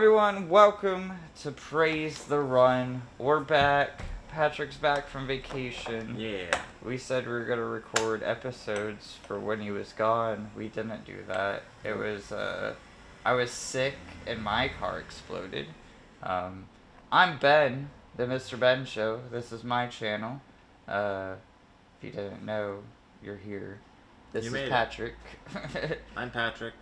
everyone, welcome to Praise the Run. We're back. Patrick's back from vacation. Yeah. We said we were going to record episodes for when he was gone. We didn't do that. It was, I was sick and my car exploded. I'm Ben, the MrBenShow. This is my channel. If you didn't know, you're here. This is Patrick. I'm Patrick.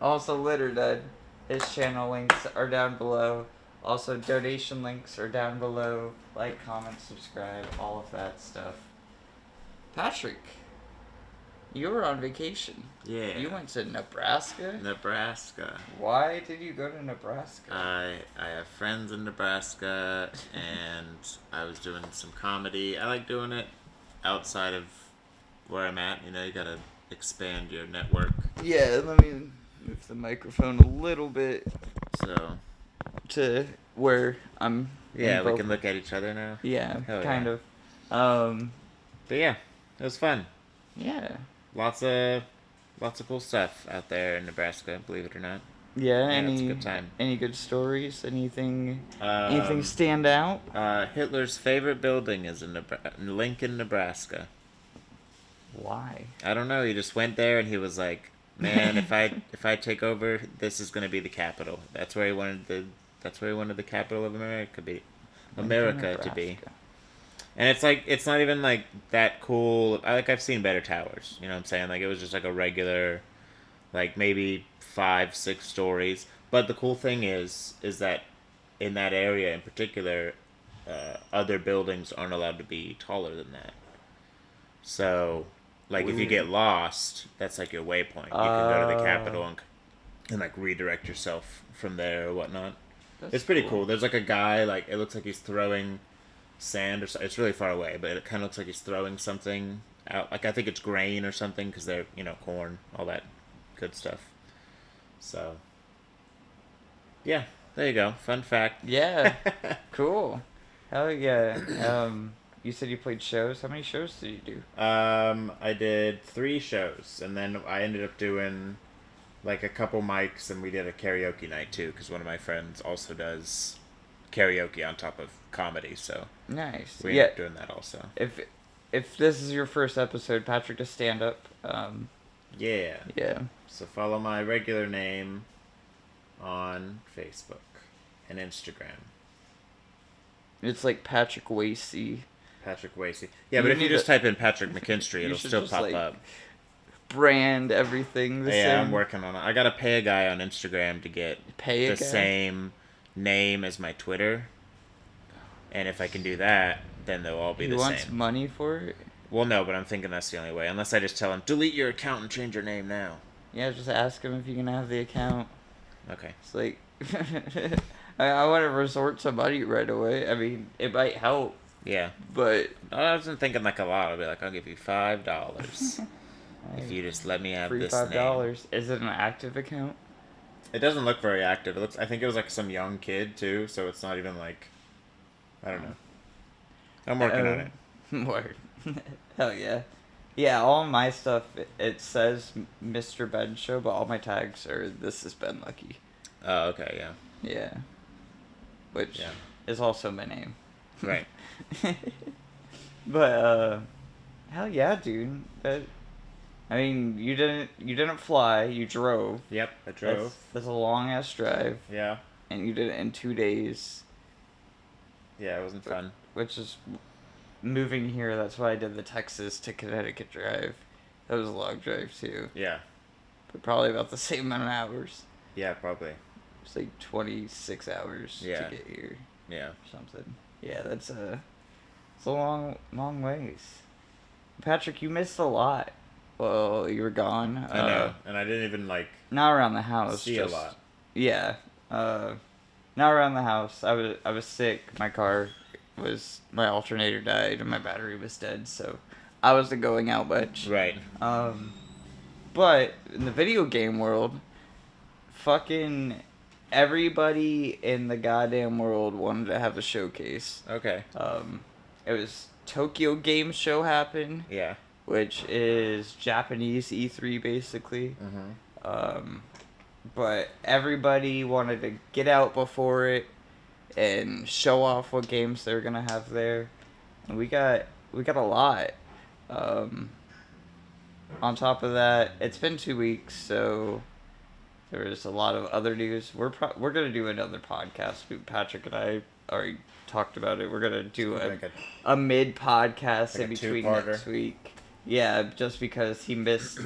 Also Litterdud. His channel links are down below. Also, donation links are down below. Like, comment, subscribe, all of that stuff. Patrick, you were on vacation. Yeah. You went to Nebraska? Nebraska. Why did you go to Nebraska? I have friends in Nebraska, and I was doing some comedy. I like doing it outside of where I'm at. You know, you gotta expand your network. Yeah, let me move the microphone a little bit So. to where I'm. Yeah, we can look at each other now. Yeah, Hell kind yeah. of. But yeah, it was fun. Yeah. Lots of cool stuff out there in Nebraska. Believe it or not. Yeah. It's a good time. Any good stories? Anything stand out? Hitler's favorite building is in Lincoln, Nebraska. Why? I don't know. He just went there and he was like, "Man, if I take over, this is gonna be the capital." That's where he wanted the capital of America to be. And it's like, it's not even like that cool. I've seen better towers. You know what I'm saying? Like, it was just like a regular, like maybe 5-6 stories. But the cool thing is that in that area in particular, other buildings aren't allowed to be taller than that. So, like, if you get lost, that's like your waypoint. You can go to the Capitol and like redirect yourself from there or whatnot. It's pretty cool. There's like a guy, like, it looks like he's throwing sand or something. It's really far away, but it kind of looks like he's throwing something out. Like, I think it's grain or something, because they're, corn, all that good stuff. So, yeah, there you go. Fun fact. Yeah. Cool. Hell yeah. You said you played shows. How many shows did you do? I did 3 shows, and then I ended up doing like a couple mics, and we did a karaoke night too, because one of my friends also does karaoke on top of comedy, so nice. We ended up doing that also. If this is your first episode, Patrick does stand up. Yeah. So follow my regular name on Facebook and Instagram. It's like Patrick Wasey. Patrick Wasey. Yeah, but if you just type in Patrick McKinstry, it'll still pop up. Brand everything the same. Yeah, I'm working on it. I gotta pay a guy on Instagram to get the same name as my Twitter. And if I can do that, then they'll all be the same. He wants money for it? Well, no, but I'm thinking that's the only way. Unless I just tell him, delete your account and change your name now. Yeah, just ask him if you can have the account. Okay. It's like, I want to resort to money right away. I mean, it might help. Yeah. But I wasn't thinking like a lot. I'll be like, I'll give you $5 if you just let me have this name. $5. Is it an active account? It doesn't look very active. I think it was like some young kid too, so it's not even like, I don't know. I'm working on it. Word. Hell yeah. Yeah, all my stuff, it says MrBenShow, but all my tags are This Has Been Lucky. Oh, okay, yeah. Yeah. Which is also my name. Right. But, hell yeah, dude. I mean, you didn't fly, you drove. Yep, I drove. That's a long-ass drive. Yeah. And you did it in 2 days. Yeah, it wasn't fun. Which is, moving here, that's why I did the Texas to Connecticut drive. That was a long drive, too. Yeah. But probably about the same amount of hours. Yeah, probably. It's like 26 hours to get here. Yeah. Or something. Yeah, it's a long ways. Patrick, you missed a lot. Well, you were gone. I know, and I didn't even not around the house. See a lot. Yeah, not around the house. I was sick. My alternator died and my battery was dead, so I wasn't going out much. Right. But in the video game world, fucking everybody in the goddamn world wanted to have a showcase. Okay. It was Tokyo Game Show happened. Yeah. Which is Japanese E3 basically. Mm-hmm. but everybody wanted to get out before it and show off what games they're gonna have there, and we got a lot. Um, on top of that, it's been 2 weeks, so there's a lot of other news. We're gonna do another podcast. Patrick and I already talked about it. We're gonna do Like a mid podcast like in a between two-parter? next week. Yeah, just because he missed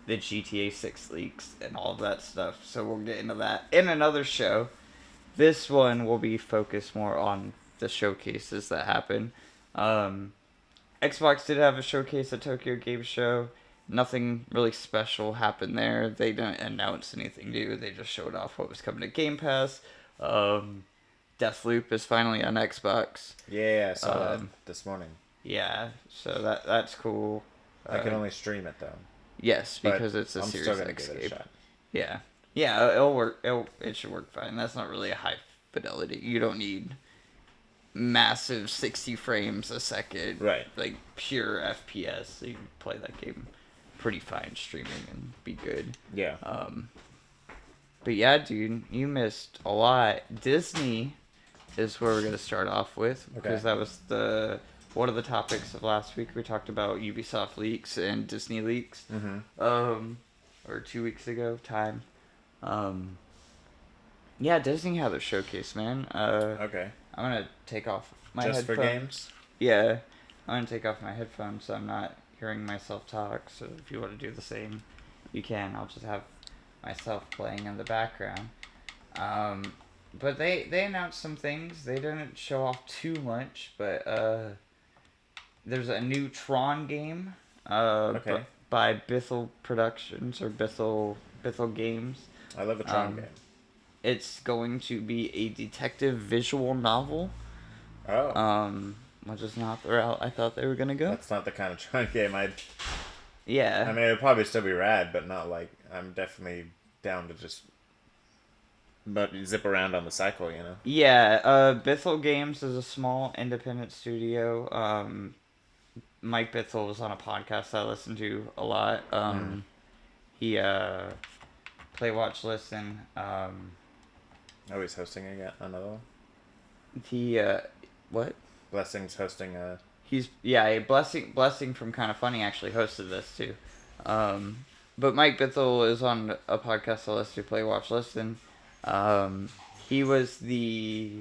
the GTA 6 leaks and all of that stuff. So we'll get into that in another show. This one will be focused more on the showcases that happen. Xbox did have a showcase at Tokyo Game Show. Nothing really special happened there. They didn't announce anything new. They just showed off what was coming to Game Pass. Deathloop is finally on Xbox. Yeah, I saw that this morning. Yeah, so that's cool. I can only stream it though. Yes, because but it's a I'm Series still gonna X give it game. a shot. Yeah, yeah, it'll work. It should work fine. That's not really a high fidelity. You don't need massive 60 frames a second, Right? Like pure FPS. So you can play that game pretty fine streaming and be good. Yeah. But yeah, dude, you missed a lot. Disney is where we're gonna start off with because that was one of the topics of last week. We talked about Ubisoft leaks and Disney leaks. Mm-hmm. Or 2 weeks ago, time. Yeah, Disney had their showcase, man. Okay. I'm gonna take off my Just headphones. for games? Yeah, I'm gonna take off my headphones so I'm not hearing myself talk. So if you want to do the same, you can. I'll just have myself playing in the background. But they announced some things. They didn't show off too much, but there's a new Tron game. By Bithell Productions or Bithell Games. I love a Tron game. It's going to be a detective visual novel. Oh. Which is not the route I thought they were gonna go. That's not the kind of Tron game I'd... Yeah. I mean, it'd probably still be rad, but not like... I'm definitely down to just... But zip around on the cycle, you know? Yeah, Bithell Games is a small independent studio. Mike Bithell was on a podcast I listened to a lot. He, Play, Watch, Listen. Oh, he's hosting again? Another one? He, what? Blessing's hosting a... Blessing from Kind of Funny actually hosted this too. But Mike Bithell is on a podcast I listen to, Play, Watch, Listen. He was the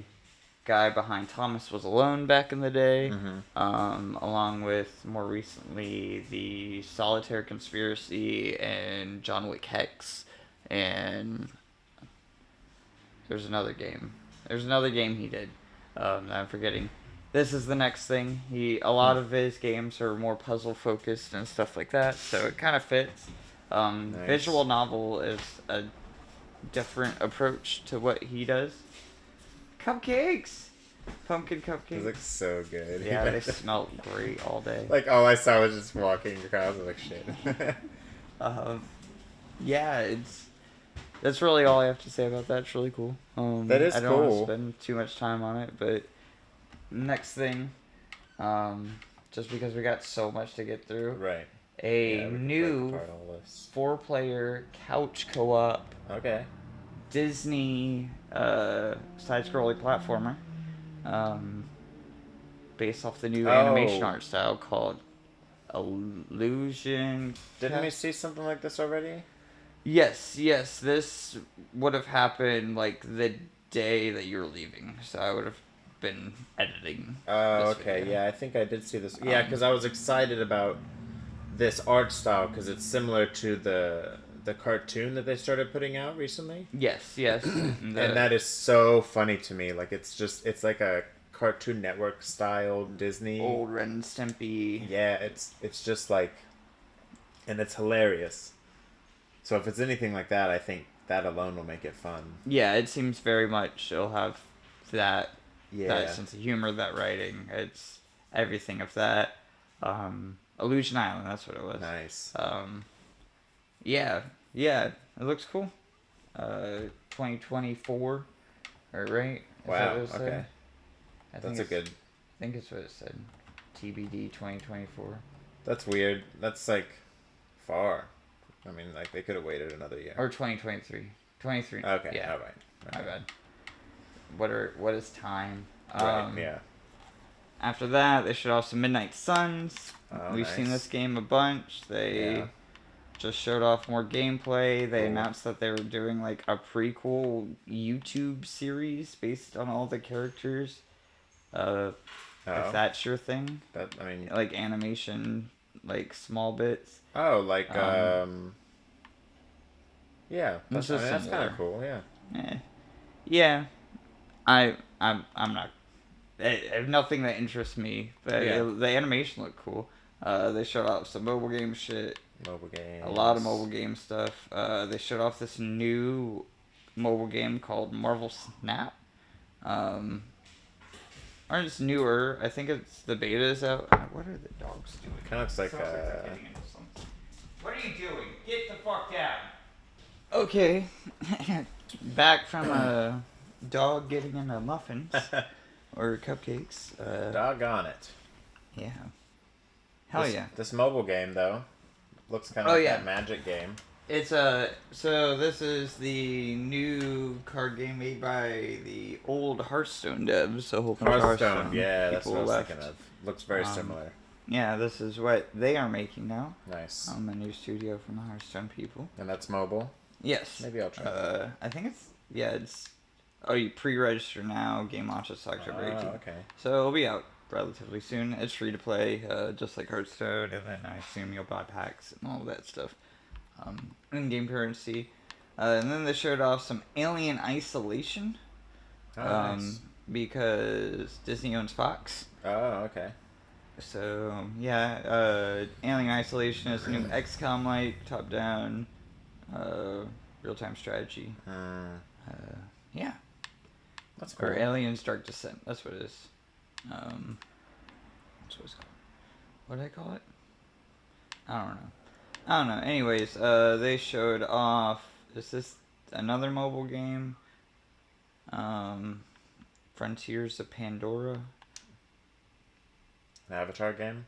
guy behind Thomas Was Alone back in the day, along with more recently the Solitaire Conspiracy and John Wick Hex, and there's another game. There's another game he did that I'm forgetting. This is the next thing. A lot of his games are more puzzle focused and stuff like that, so it kind of fits. Nice. Visual novel is a different approach to what he does. Cupcakes! Pumpkin cupcakes. It looks so good. Yeah, they smell great all day. Like, all I saw was just walking across. I was like, shit. Yeah, that's really all I have to say about that. It's really cool. That is I don't want to cool. spend too much time on it, but next thing, just because we got so much to get through, Right. a Yeah, we can new break apart all this. 4-player couch co-op Okay. Disney side-scrolling platformer, based off the new animation art style called Illusion. Didn't we see something like this already? Yes. This would have happened like the day that you were leaving, so I would have been editing. Oh, this okay. video. Yeah, I think I did see this. Yeah, because I was excited about this art style because it's similar to the cartoon that they started putting out recently. Yes. And that is so funny to me. Like, it's like a Cartoon Network style Disney. Old Ren and Stimpy. Yeah, it's just like, and it's hilarious. So if it's anything like that, I think that alone will make it fun. Yeah, it seems very much it'll have that sense of humor, that writing. It's everything of that. Illusion Island, that's what it was. Nice. Yeah, it looks cool. 2024, right? Is Wow. that what it said? Okay. That's a good. I think it's what it said. TBD 2024. That's weird. That's like far. I mean, like they could have waited another year. Or 2023. 23. Okay. Yeah. All right. My bad. What is time? Right. Yeah. After that, they showed off some Midnight Suns. Oh, We've nice. seen this game a bunch. They just showed off more gameplay. They announced that they were doing like a prequel YouTube series based on all the characters. If that's your thing. That, I mean, like animation, like small bits. Oh, like yeah, that's kind of cool. Yeah. Yeah. I'm not. I have nothing that interests me, but the animation looked cool. They showed off some mobile game shit. Mobile games. A lot of mobile game stuff. They showed off this new mobile game called Marvel Snap. Or it's newer. I think it's the beta's out. What are the dogs doing? Kind of looks like What are you doing? Get the fuck down. Okay. Back from a dog getting into muffins or cupcakes. Doggone it. Yeah. Hell yeah. This mobile game though looks kind of like that Magic game. It's so this is the new card game made by the old Hearthstone devs. A whole bunch of Hearthstone. Yeah, that's what I was thinking of. Looks very similar. Yeah, this is what they are making now. Nice. A new studio from the Hearthstone people. And that's mobile? Yes. Maybe I'll try. I think it's you pre-register now. Game launches October 18th. Okay. So it'll be out relatively soon. It's free to play, just like Hearthstone, and then I assume you'll buy packs and all that stuff. In-game currency. And then they showed off some Alien Isolation. Nice. Because Disney owns Fox. Oh, okay. So, yeah, Alien Isolation is a new XCOM-like, top-down, real-time strategy. Yeah. That's cool. Or Aliens Dark Descent, that's what it is. That's what it's called. What did I call it? I don't know. Anyways, they showed off, is this another mobile game? Frontiers of Pandora. An Avatar game?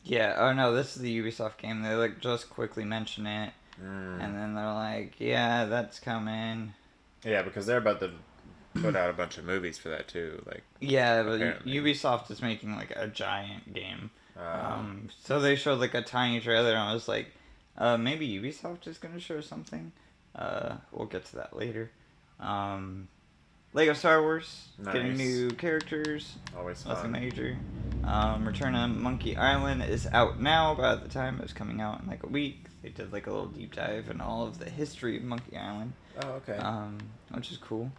Yeah, oh no, this is the Ubisoft game. They like just quickly mention it, and then they're like, yeah, that's coming. Yeah, because they're about to put out a bunch of movies for that too. Like yeah, but Ubisoft is making like a giant game. So they showed like a tiny trailer, and I was like, maybe Ubisoft is gonna show something. We'll get to that later. Lego Star Wars, getting new characters. Always fun. Nothing major. Return to Monkey Island is out now, but at the time it was coming out in like a week. They did like a little deep dive in all of the history of Monkey Island. Oh, okay. Which is cool.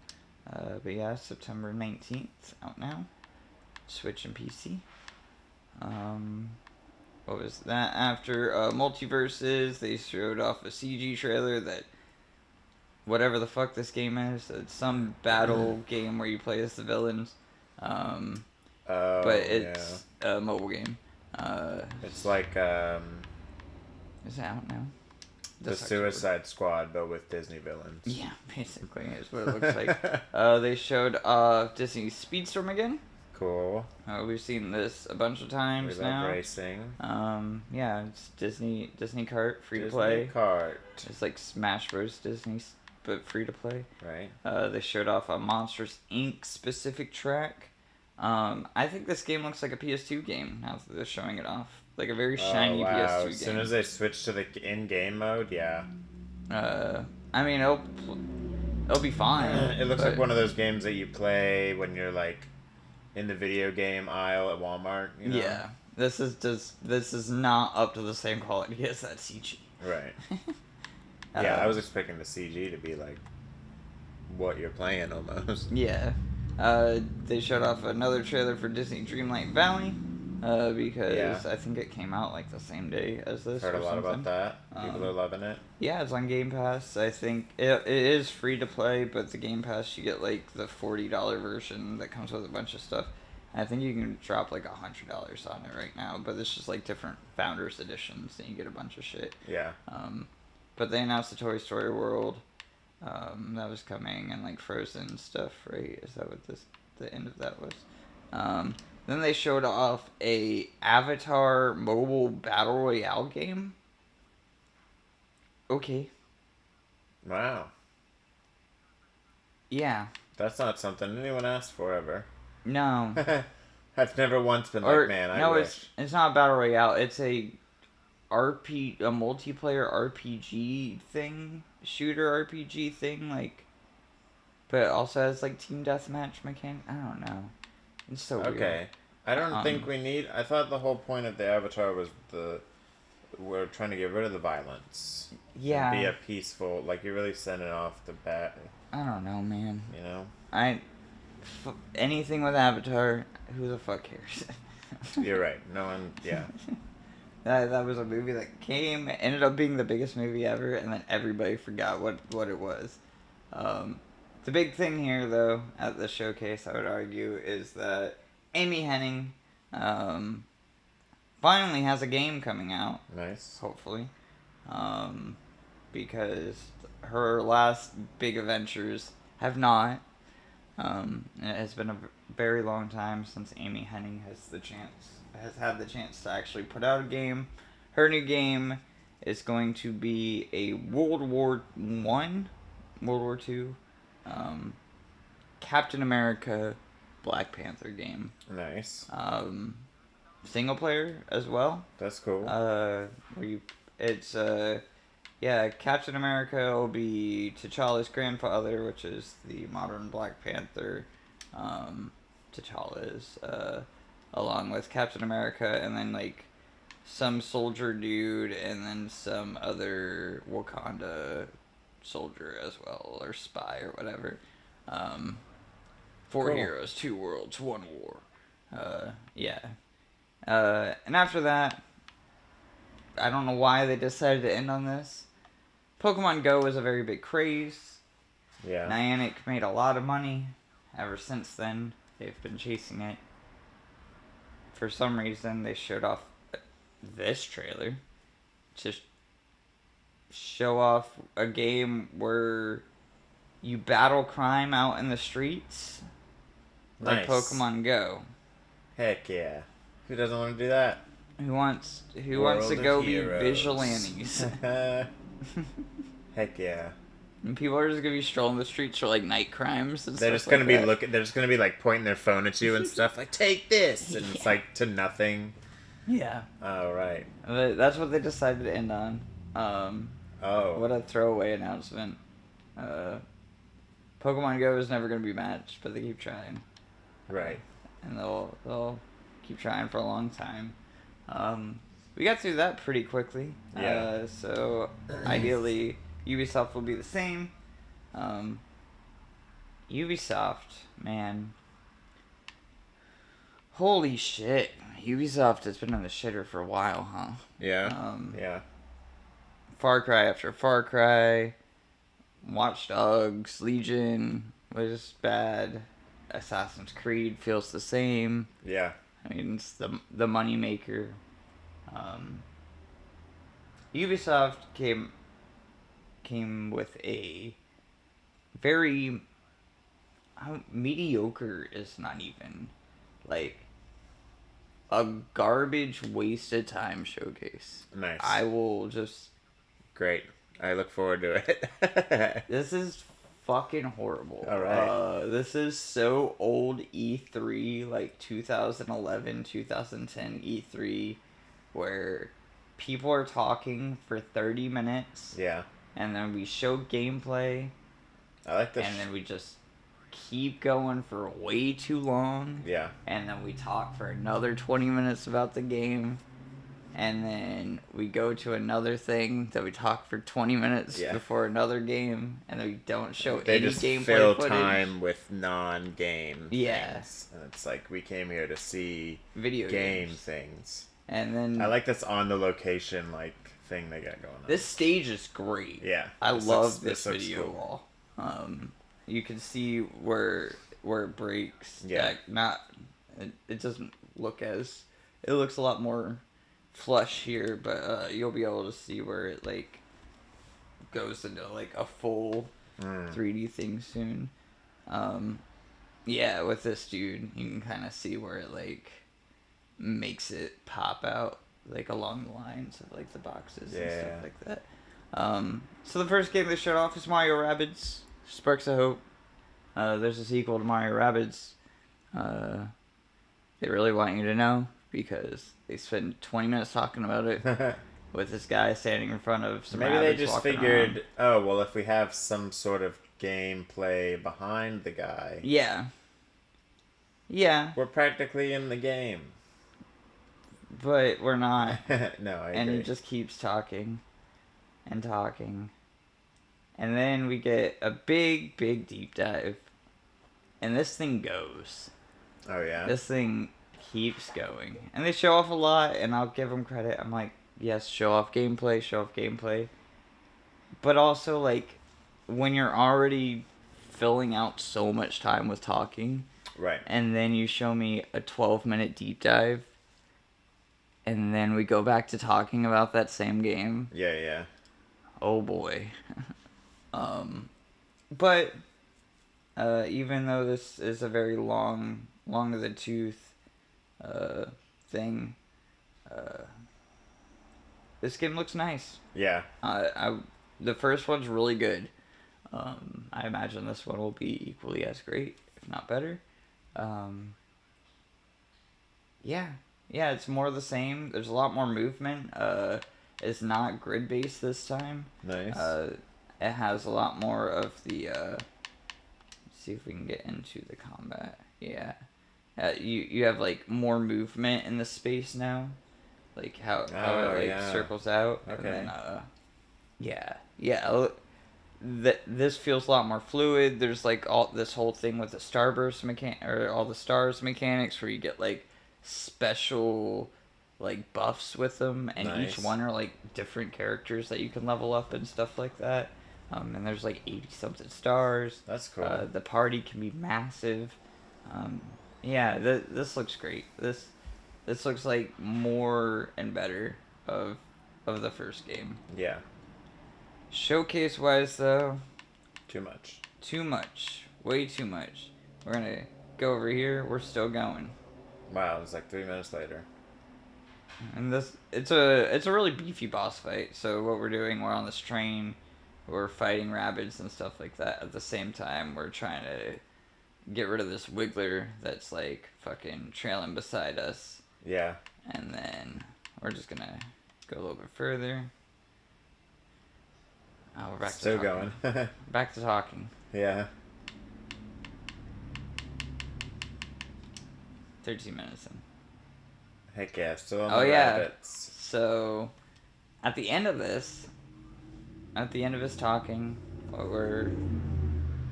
But yeah, September 19th, out now. Switch and PC. What was that? After Multiverses, they showed off a CG trailer that whatever the fuck this game is. It's some battle game where you play as the villains. But it's a mobile game. It's like is it out now? The Suicide Squad, but with Disney villains. Yeah, basically is what it looks like. They showed Disney Speedstorm again. Cool. We've seen this a bunch of times now. We love racing. Yeah, it's Disney Kart, free to Disney play. Kart. It's like Smash Bros. Disney, but free to play. Right. They showed off a Monsters Inc. specific track. I think this game looks like a PS2 game now that they're showing it off. Like a very shiny PS2 game. As soon as they switch to the in-game mode, yeah. I mean, it'll be fine. It looks like one of those games that you play when you're like in the video game aisle at Walmart. You know? Yeah, this is not up to the same quality as that CG. Right. Yeah, I was expecting the CG to be like what you're playing almost. Yeah. They showed off another trailer for Disney Dreamlight Valley. Because I think it came out like the same day as this. Heard a lot about that. People are loving it. Yeah, it's on Game Pass. I think it is free to play, but the Game Pass you get like the $40 version that comes with a bunch of stuff. And I think you can drop like $100 on it right now, but it's just like different Founders editions, and you get a bunch of shit. Yeah. But they announced the Toy Story World that was coming, and like Frozen stuff. Right? Is that what the end of that was? Then they showed off a Avatar mobile battle royale game. Okay. Wow. Yeah. That's not something anyone asked for ever. No. I've never once been like, man, I wish. It's not a battle royale. It's a multiplayer RPG thing, shooter RPG thing, like, but it also has like team deathmatch mechanic. I don't know. It's so weird. Okay. I don't think we need. I thought the whole point of the Avatar was we're trying to get rid of the violence. Yeah. And be a peaceful. Like, you're really sending off the bat. I don't know, man. You know. Anything with Avatar, who the fuck cares? You're right. No one. Yeah. That was a movie that ended up being the biggest movie ever, and then everybody forgot what it was. The big thing here, though, at the showcase, I would argue, is that Amy Hennig finally has a game coming out. Nice. Hopefully. Because her last big adventures have not. And it has been a very long time since Amy Hennig has had the chance to actually put out a game. Her new game is going to be a World War II, Captain America, Black Panther game. Nice. Single player as well. That's cool. Captain America will be T'Challa's grandfather, which is the modern Black Panther. T'Challa is, along with Captain America, and then like some soldier dude, and then some other Wakanda soldier as well, or spy or whatever. Four heroes, 2 worlds, 1 war. And after that, I don't know why they decided to end on this. Pokemon Go was a very big craze. Yeah. Niantic made a lot of money. Ever since then, they've been chasing it. For some reason, they showed off this trailer to show off a game where you battle crime out in the streets. Like Pokemon Go. Heck yeah. Who doesn't want to do that? Who wants to go be vigilantes? Heck yeah. And people are just gonna be strolling the streets for like night crimes and they're stuff. Just gonna be looking. They're just gonna be like pointing their phone at you and stuff like, "Take this," and it's like to nothing. Yeah. Oh right. That's what they decided to end on. What a throwaway announcement. Pokemon Go is never gonna be matched, but they keep trying. Right. And they'll keep trying for a long time. We got through that pretty quickly. Yeah. So ideally, Ubisoft will be the same. Ubisoft, man. Holy shit. Ubisoft has been on the shitter for a while, huh? Yeah. Yeah. Far Cry after Far Cry. Watch Dogs, Legion was bad. Assassin's Creed feels the same. Yeah. I mean, it's the money maker. Ubisoft came with a very mediocre is not even like a garbage wasted time showcase. Nice. I will just great. I look forward to it. This is fucking horrible. All right. This is so old E3, like 2011, 2010 E3, where people are talking for 30 minutes. Yeah. And then we show gameplay. I like this. And then we just keep going for way too long. Yeah. And then we talk for another 20 minutes about the game. And then we go to another thing that we talk for 20 minutes before another game, and then we don't show any gameplay footage. They just fill time with non-game things. And it's like, we came here to see video game things. And then I like this on the location like thing they got going on. This stage is great. Yeah. I love this video wall. You can see where it breaks. Yeah. It doesn't look as, it looks a lot more flush here, but you'll be able to see where it like goes into like a full 3D thing soon. With this dude, you can kind of see where it like makes it pop out like along the lines of like the boxes and stuff like that. So the first game they showed off is Mario Rabbids Sparks of Hope. there's a sequel to Mario Rabbids. They really want you to know because they spent 20 minutes talking about it with this guy standing in front of some Maybe rabbits they just walking figured, around. oh, well, if we have some sort of gameplay behind the guy, Yeah. Yeah. we're practically in the game. But we're not. No, I agree. And he just keeps talking and talking. And then we get a big, big deep dive. And this thing goes. Oh, yeah? This thing keeps going. And they show off a lot, and I'll give them credit. I'm like, yes, show off gameplay, show off gameplay. But also, like, when you're already filling out so much time with talking, right, and then you show me a 12-minute deep dive, and then we go back to talking about that same game. Yeah. Oh boy. But even though this is a very long to the tooth thing, this game looks nice. Yeah. The first one's really good. I imagine this one will be equally as great, if not better. Yeah, it's more of the same. There's a lot more movement. It's not grid-based this time. Nice. It has a lot more of the... let's see if we can get into the combat. Yeah. You have, like, more movement in the space now. Like, how it, like, circles out. Okay. And then, yeah. This feels a lot more fluid. There's, like, all this whole thing with the starburst or all the stars mechanics where you get, like, special, like, buffs with them. And nice. each one are, like, different characters that you can level up and stuff like that. And there's, like, 80-something stars. That's cool. The party can be massive. Yeah, this looks great. This looks like more and better of the first game. Yeah. Showcase wise though, Too much. Way too much. We're gonna go over here. We're still going. Wow, it's like 3 minutes later. And it's a really beefy boss fight. So what we're doing, we're on this train, we're fighting rabbits and stuff like that. At the same time, we're trying to get rid of this wiggler that's like fucking trailing beside us. Yeah. And then we're just gonna go a little bit further. Oh, we're back Still to talking. going. Back to talking. Yeah. 13 minutes in. Heck yeah, still on Oh, the yeah. rabbits. So, at the end of his talking, we're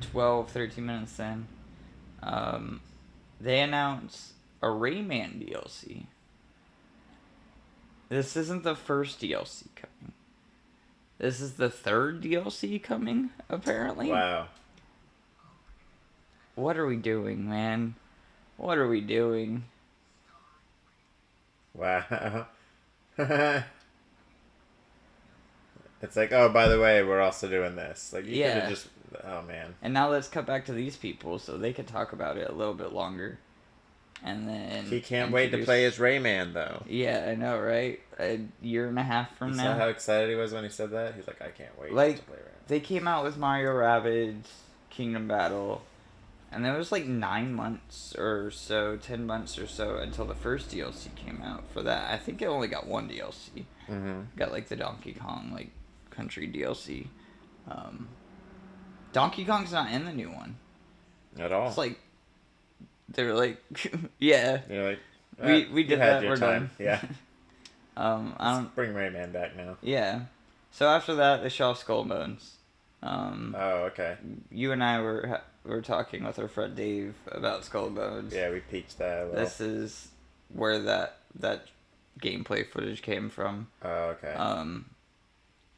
12, 13 minutes in, they announce a Rayman DLC. This isn't the first DLC coming. This is the third DLC coming, apparently. Wow. What are we doing, man? What are we doing? Wow. It's like, oh, by the way, we're also doing this. Like, you could have just... Oh, man. And now let's cut back to these people so they could talk about it a little bit longer. And then... He can't wait to play as Rayman, though. Yeah, I know, right? A year and a half from You now. saw how excited he was when he said that? He's like, I can't wait Like, to play Rayman. They came out with Mario Rabbids, Kingdom Battle, and there was like 9 months or so, 10 months or so until the first DLC came out for that. I think it only got one DLC. Mm-hmm. Got like the Donkey Kong like country DLC. Donkey Kong's not in the new one. At all. It's like they were like, yeah. You're like, We did that. We're done. Yeah. I don't bring Rayman back now. Yeah. So after that, they show off Skull Bones. Oh, okay. You and I were talking with our friend Dave about Skull Bones. Yeah, we peached that a little. This is where that gameplay footage came from. Oh, okay.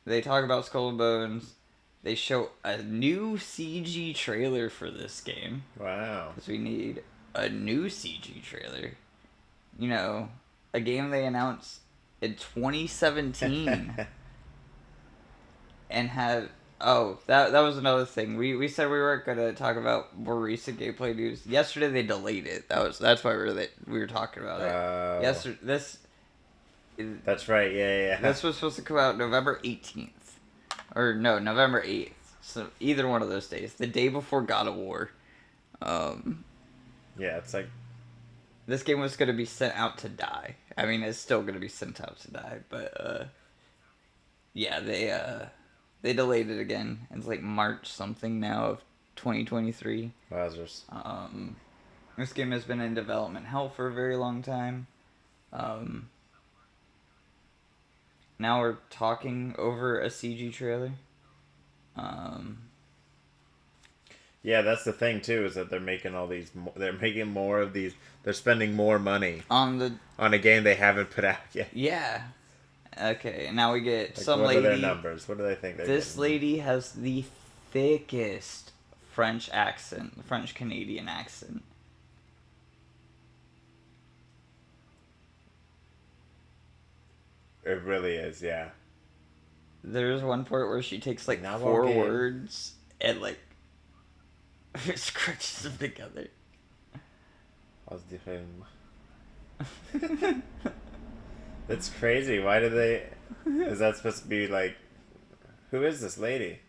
They talk about Skull Bones. They show a new CG trailer for this game. Wow. Because we need a new CG trailer. You know, a game they announced in 2017. And had... Oh, that was another thing. We said we weren't going to talk about more recent gameplay news. Yesterday they delayed it. That's why we were talking about it. Yesterday, That's right, yeah. This was supposed to come out November 18th. Or no, November 8th. So either one of those days. The day before God of War. Yeah, it's like This game was going to be sent out to die. I mean, it's still going to be sent out to die, but yeah, they delayed it again. It's like March something now of 2023. wowzers. This game has been in development hell for a very long time. Now we're talking over a CG trailer. Yeah, that's the thing too, is that they're making all these. They're making more of these. They're spending more money on a game they haven't put out yet. Yeah. Okay, now we get Like, some what lady. What are their numbers? What do they think they're This getting? lady has the thickest French accent, French Canadian accent. It really is, yeah. There's one part where she takes like Now 4 okay. words and like scrunches them together. What's the film? That's crazy. Why do they? Is that supposed to be like? Who is this lady?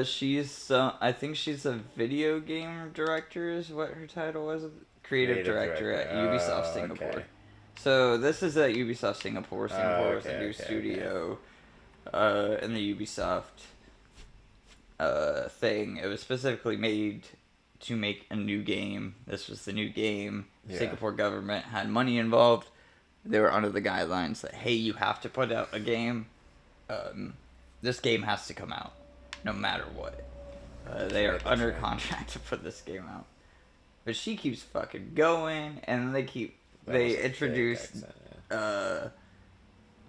She's I think she's a video game director is what her title was. Creative director at Ubisoft Singapore. Okay. So this is at Ubisoft Singapore. Singapore is a new okay. studio in the Ubisoft thing. It was specifically made to make a new game. This was the new game. Yeah. Singapore government had money involved. They were under the guidelines that, hey, you have to put out a game. This game has to come out, no matter what. They are under contract to put this game out. But she keeps fucking going, and they introduce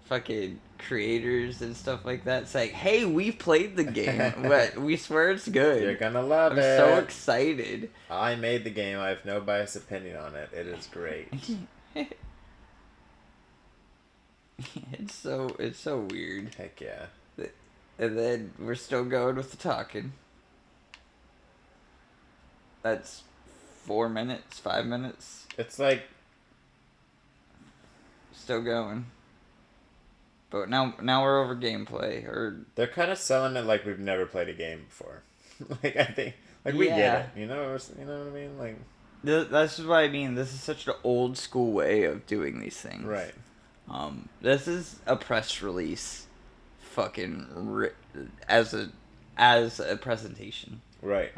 fucking creators and stuff like that, saying, hey, we've played the game, but we swear it's good. You're gonna love I'm it. so excited. I made the game. I have no biased opinion on it. It is great. It's so weird. Heck yeah. And then we're still going with the talking. That's 4 minutes, 5 minutes. It's like Still going. But now we're over gameplay, or they're kind of selling it like we've never played a game before. Like I think, like we Yeah. get it. You know what I mean? Like that's what I mean. This is such an old school way of doing these things. right. This is a press release, fucking as a presentation. Right.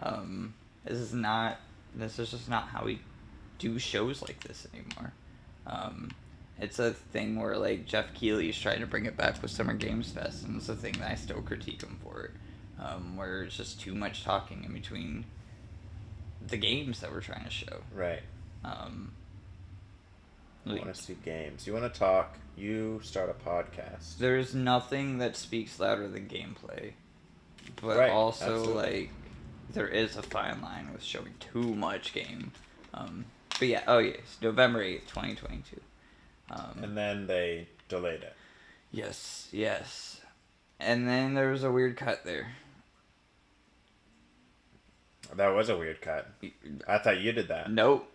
This is just not how we do shows like this anymore. It's a thing where like Jeff Keighley's trying to bring it back with Summer Games Fest, and it's a thing that I still critique him for it. Where it's just too much talking in between the games that we're trying to show. Right. You want to see games. You want to talk. You start a podcast. There's nothing that speaks louder than gameplay. But Right, also, absolutely. like, there is a fine line with showing too much game. But yeah, it's November 8th, 2022. And then they delayed it. Yes. And then there was a weird cut there. That was a weird cut. I thought you did that. Nope.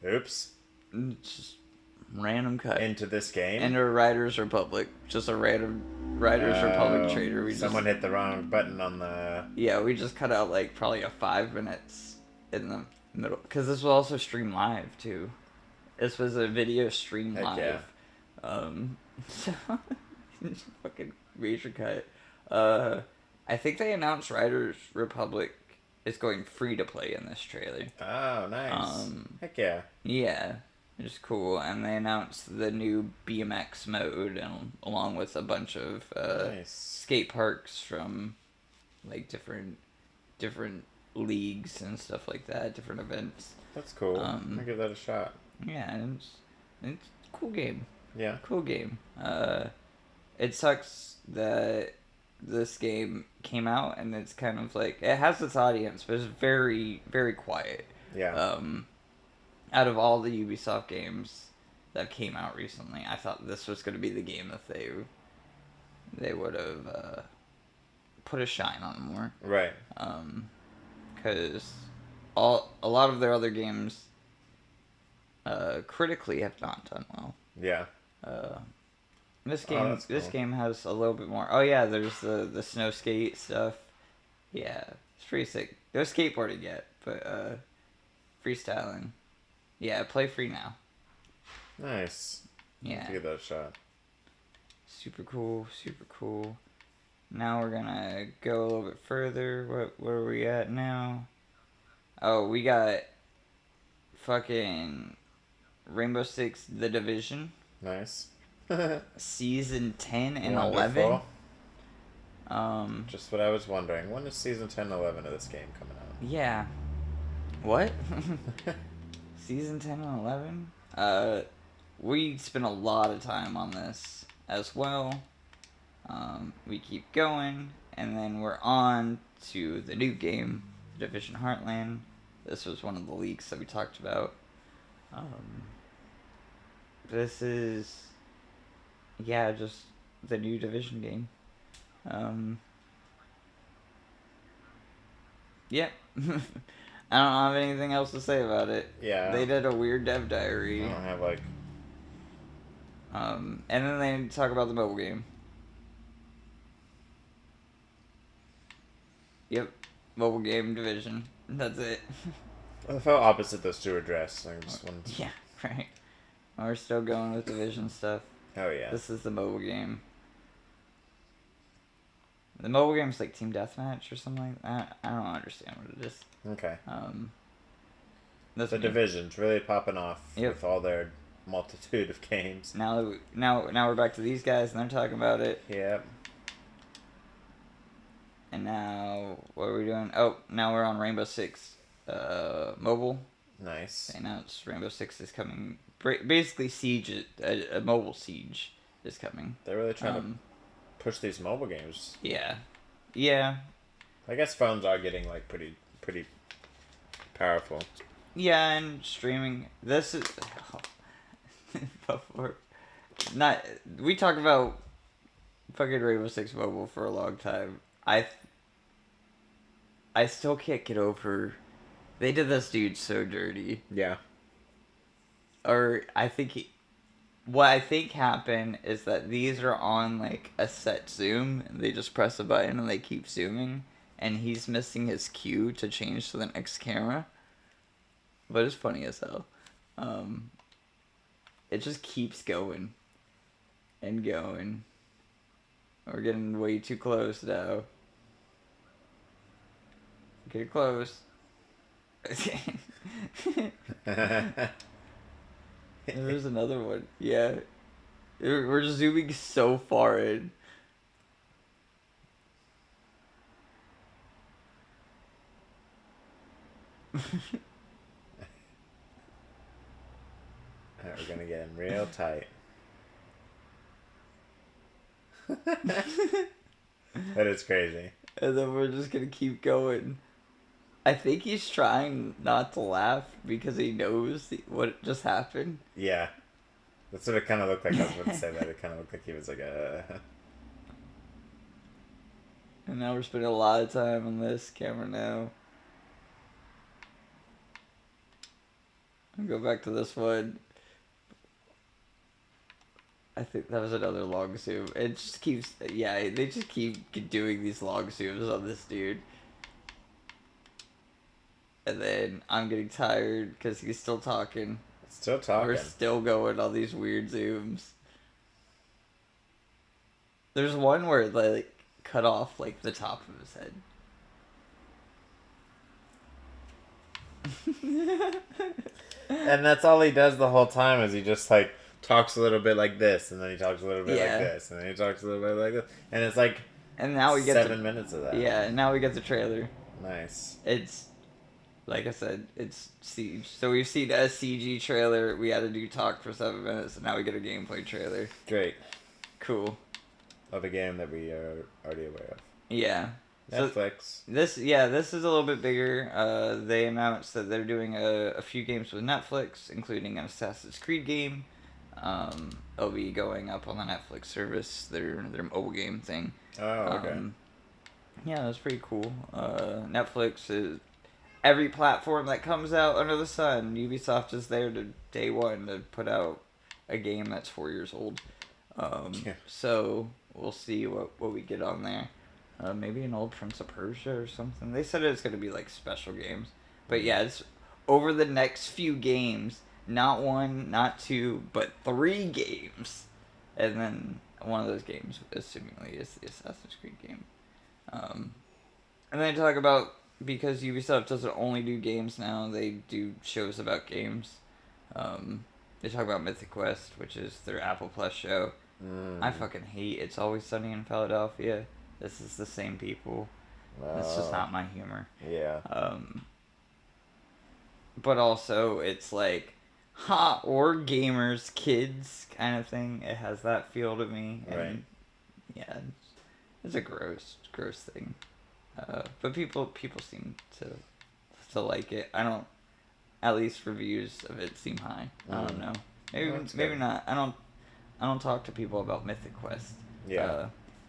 Oops. It's just random cut. Into this game. Into Riders Republic. Just a random Riders Republic trailer. Someone hit the wrong button on the... Yeah, we just cut out like probably a 5 minutes in the middle. Because this was also streamed live too. This was a video streamed Heck live. yeah. So, fucking major cut. I think they announced Riders Republic is going free to play in this trailer. Oh, nice. Heck yeah. Yeah, which is cool. And they announced the new BMX mode, and along with a bunch of Nice. skate parks from like different leagues and stuff like that, different events. That's cool. I'll give that a shot. Yeah, it's a cool game. Yeah. Cool game. It sucks that this game came out and it's kind of like, it has its audience, but it's very, very quiet. Yeah. Out of all the Ubisoft games that came out recently, I thought this was going to be the game that they would have put a shine on more. Right. Because a lot of their other games critically have not done well. Yeah. This that's this cool. game has a little bit more. Oh yeah, there's the snow skate stuff. Yeah, it's pretty sick. No skateboarding yet, but freestyling. Yeah, play free now. Nice. Yeah. Give that a shot. Super cool, super cool. Now we're gonna go a little bit further. Where are we at now? Oh, we got fucking Rainbow Six The Division. Nice. Season 10 and Wonderful. 11. Just what I was wondering. When is season 10 and 11 of this game coming out? Yeah. What? Season 10 and 11? We spent a lot of time on this as well. We keep going, and then we're on to the new game, Division Heartland. This was one of the leaks that we talked about. This is, yeah, just the new Division game. Yep. I don't have anything else to say about it. Yeah. They did a weird dev diary. I don't have, like... And then they talk about the mobile game. Yep. Mobile game Division. That's it. I felt opposite those two are dressed. I just wanted to... Yeah, right. We're still going with Division stuff. Oh, yeah. This is the mobile game. The mobile game's like Team Deathmatch or something like that. I don't understand what it is. Okay. That's the Division's really popping off with all their multitude of games. Now we're back to these guys and they're talking about it. Yep. And now what are we doing? Oh, now we're on Rainbow Six mobile. Nice. They announced Rainbow Six is coming. Basically, Siege, a mobile Siege is coming. They're really trying to push these mobile games. Yeah. Yeah. I guess phones are getting like pretty powerful. Yeah, and streaming. This is before. Not we talked about fucking Rainbow Six Mobile for a long time. I still can't get over. They did this dude so dirty. Yeah. Or what I think happened is that these are on like a set zoom and they just press a button and they keep zooming and he's missing his cue to change to the next camera. But it's funny as hell. It just keeps going and going. We're getting way too close now. Get close. There's another one. Yeah. We're zooming so far in. Alright, we're gonna get him real tight. That is crazy. And then we're just gonna keep going. I think he's trying not to laugh because he knows what just happened. Yeah. That's what it kind of looked like. I was about to say that. It kind of looked like he was like And now we're spending a lot of time on this camera now. I'll go back to this one. I think that was another long zoom. It just keeps... Yeah, they just keep doing these long zooms on this dude. And then I'm getting tired because he's still talking. Still talking. We're still going on these weird zooms. There's one where they like cut off like the top of his head. And that's all he does the whole time is he just like talks a little bit like this and then he talks a little bit like this and then he talks a little bit like this. And it's like and now we get 7 minutes of that. Yeah, and now we get the trailer. Nice. It's like I said, it's Siege. So we've seen a CG trailer. We had to do talk for 7 minutes, and now we get a gameplay trailer. Great. Cool. Of a game that we are already aware of. Yeah. Netflix. So this is a little bit bigger. They announced that they're doing a few games with Netflix, including an Assassin's Creed game. It'll be going up on the Netflix service, their mobile game thing. Oh, okay. Yeah, that's pretty cool. Netflix is... Every platform that comes out under the sun, Ubisoft is there to day one to put out a game that's 4 years old. So we'll see what we get on there. Maybe an old Prince of Persia or something. They said it's going to be like special games. But yeah, it's over the next few games, not 1, not 2, but 3 games. And then one of those games, assumingly, is the Assassin's Creed game. And they talk about, because Ubisoft doesn't only do games now, they do shows about games. They talk about Mythic Quest, which is their Apple Plus show. I fucking hate It's Always Sunny in Philadelphia. This is the same people. It's just not my humor. Yeah. But also, it's like, or gamers, kids kind of thing. It has that feel to me. And Right. yeah, it's a gross thing. But people seem to like it. I don't. At least reviews of it seem high. I don't know. Maybe not. I don't talk to people about Mythic Quest. Yeah.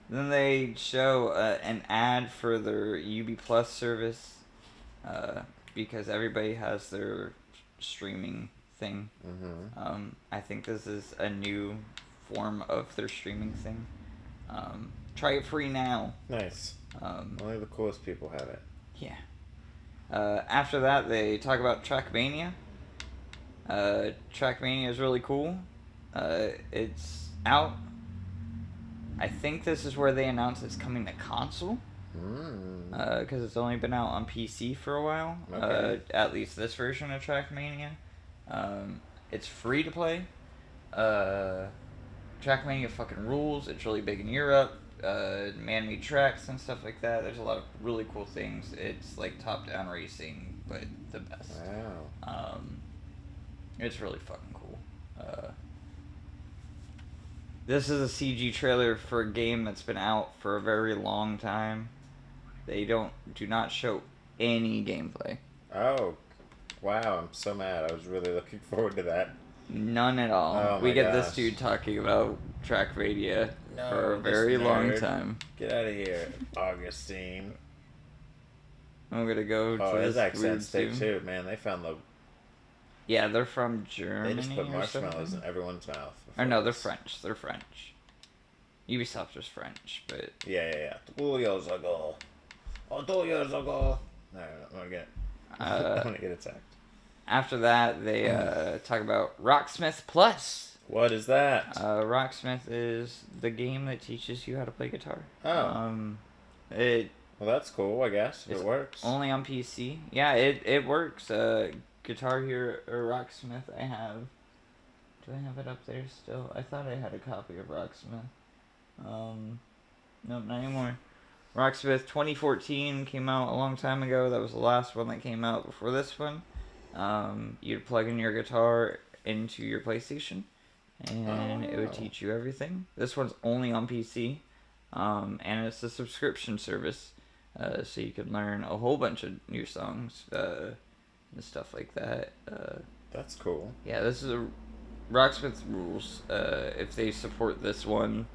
Then they show an ad for their Ubi Plus service, because everybody has their streaming thing. I think this is a new form of their streaming thing. Try it free now. Nice. Only the coolest people have it. Yeah. After that, they talk about Trackmania. Trackmania is really cool. It's out. I think this is where they announce it's coming to console. Because it's only been out on PC for a while. Okay. At least this version of Trackmania. It's free to play. Trackmania fucking rules. It's really big in Europe. Man-made tracks and stuff like that. There's a lot of really cool things. It's like top-down racing, but the best. Wow. It's really fucking cool. This is a CG trailer for a game that's been out for a very long time. They do not show any gameplay. Oh, wow! I'm so mad. I was really looking forward to that. None at all. Oh We my get this gosh. dude talking about Trackmania for a this very long nerd. time. Get out of here, Augustine. I'm gonna go Oh, to his this accent's weird thick Zoom. too, man. They found the. Yeah, they're from Germany. They just put or marshmallows something. in everyone's mouth. Or no, they're French. They're French. Ubisoft is French, but Yeah. 2 years ago. Oh, 2 years ago. No, I'm gonna get. I'm gonna get attacked. after that they talk about Rocksmith Plus. What is that? Rocksmith is the game that teaches you how to play guitar. Oh. It Well, that's cool, I guess, if it's it works. only on PC. Yeah, it works. Guitar Hero or Rocksmith. I have. Do I have it up there still? I thought I had a copy of Rocksmith. Nope, not anymore. Rocksmith 2014 came out a long time ago. That was the last one that came out before this one. You'd plug in your guitar into your PlayStation, and it would teach you everything. This one's only on PC, and it's a subscription service, so you can learn a whole bunch of new songs and stuff like that. That's cool. Yeah, this is a Rocksmith rules. If they support this one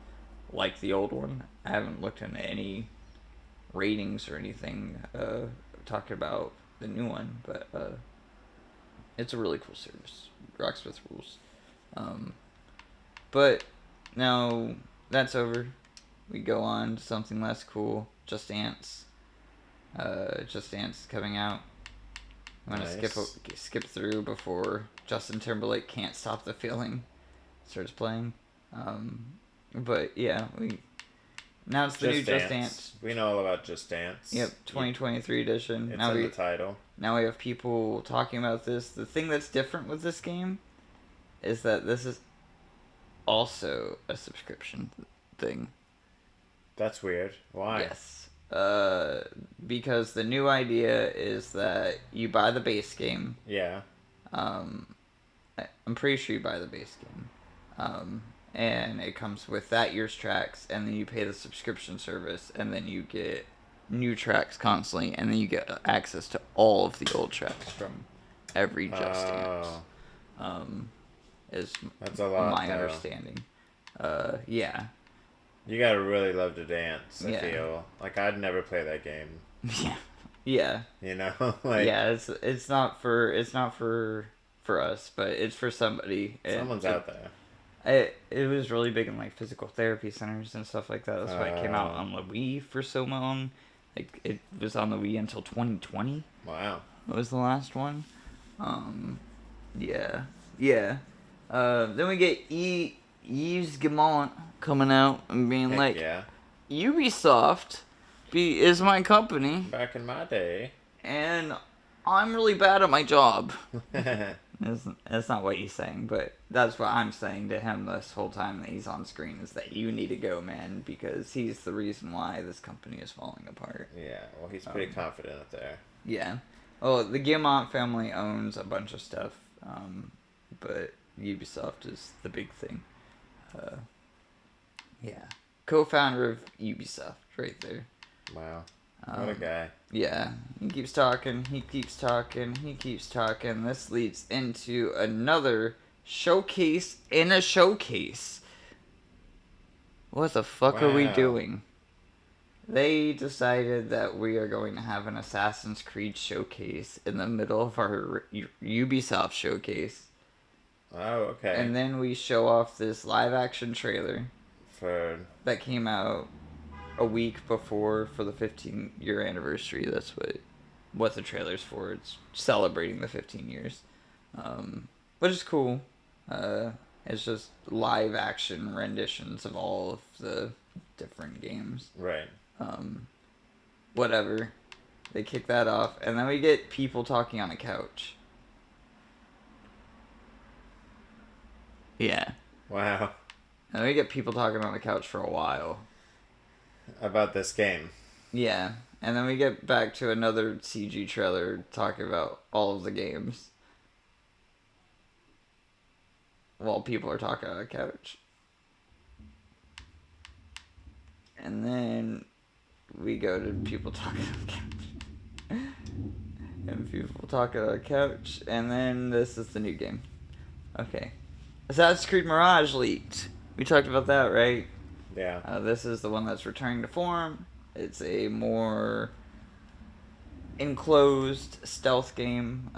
like the old one, I haven't looked into any ratings or anything talking about the new one, but it's a really cool service. Rocksmith rules. But now that's over. We go on to something less cool. Just Dance. Just Dance is coming out. I'm gonna skip through before Justin Timberlake Can't Stop the Feeling starts playing. But yeah, we announced the new Just Dance. We know all about Just Dance. Yep, 2023 edition. It's now in the title. Now we have people talking about this. The thing that's different with this game is that this is also a subscription thing. That's weird. Why? Yes. Because the new idea is that you buy the base game. Yeah. I'm pretty sure you buy the base game. And it comes with that year's tracks, and then you pay the subscription service, and then you get new tracks constantly, and then you get access to all of the old tracks from every Just Dance. That's a lot, my though. understanding. Yeah. You gotta really love to dance, I Yeah. feel. Like, I'd never play that game. Yeah. Yeah. You know? Like, yeah, it's not for us, but it's for somebody. someone's out there. It was really big in like physical therapy centers and stuff like that. That's why it came out on the Wii for so long. Like it was on the Wii until 2020. Wow. It was the last one. Yeah. Yeah. Then we get Yves Guillemot coming out and being Heck like, yeah. Ubisoft is my company, Back in my day. and I'm really bad at my job. That's not what he's saying, but that's what I'm saying to him this whole time that he's on screen, is that you need to go, man, because he's the reason why this company is falling apart. Yeah, well, he's pretty confident up there. Yeah. Well, the Guillemot family owns a bunch of stuff, but Ubisoft is the big thing. Yeah. Co-founder of Ubisoft, right there. Wow. What a guy. Yeah. He keeps talking, he keeps talking, he keeps talking. This leads into another showcase in a showcase. What the fuck are we Wow. doing? They decided that we are going to have an Assassin's Creed showcase in the middle of our Ubisoft showcase. Oh, okay. And then we show off this live action trailer For that came out a week before for the 15-year anniversary. That's what the trailer's for. It's celebrating the 15 years. Which is cool. It's just live action renditions of all of the different games. right. Whatever. They kick that off, and then we get people talking on a couch. Yeah. Wow. And we get people talking on the couch for a while. About this game. Yeah. And then we get back to another CG trailer talking about all of the games. While people are talking on a couch. And then we go to people talking on the couch. And people talking on a couch. And then this is the new game. Okay. Assassin's Creed Mirage leaked. We talked about that, right? Yeah. This is the one that's returning to form. It's a more enclosed stealth game.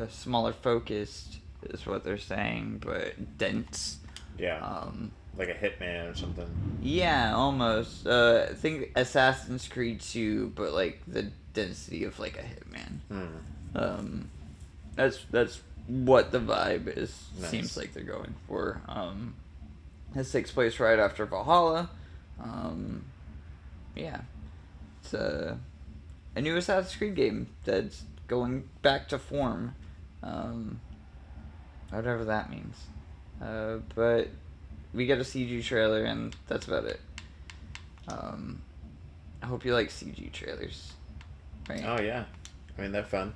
Smaller focused is what they're saying, but dense. Yeah. Like a Hitman or something. Yeah, almost. I think Assassin's Creed 2, but like the density of like a Hitman. That's what the vibe is. Nice. Seems like they're going for. This takes place right after Valhalla. Yeah, it's a new Assassin's Creed game that's going back to form. Whatever that means. But we get a CG trailer, and that's about it. I hope you like CG trailers. Right? Oh, yeah. I mean, they're fun.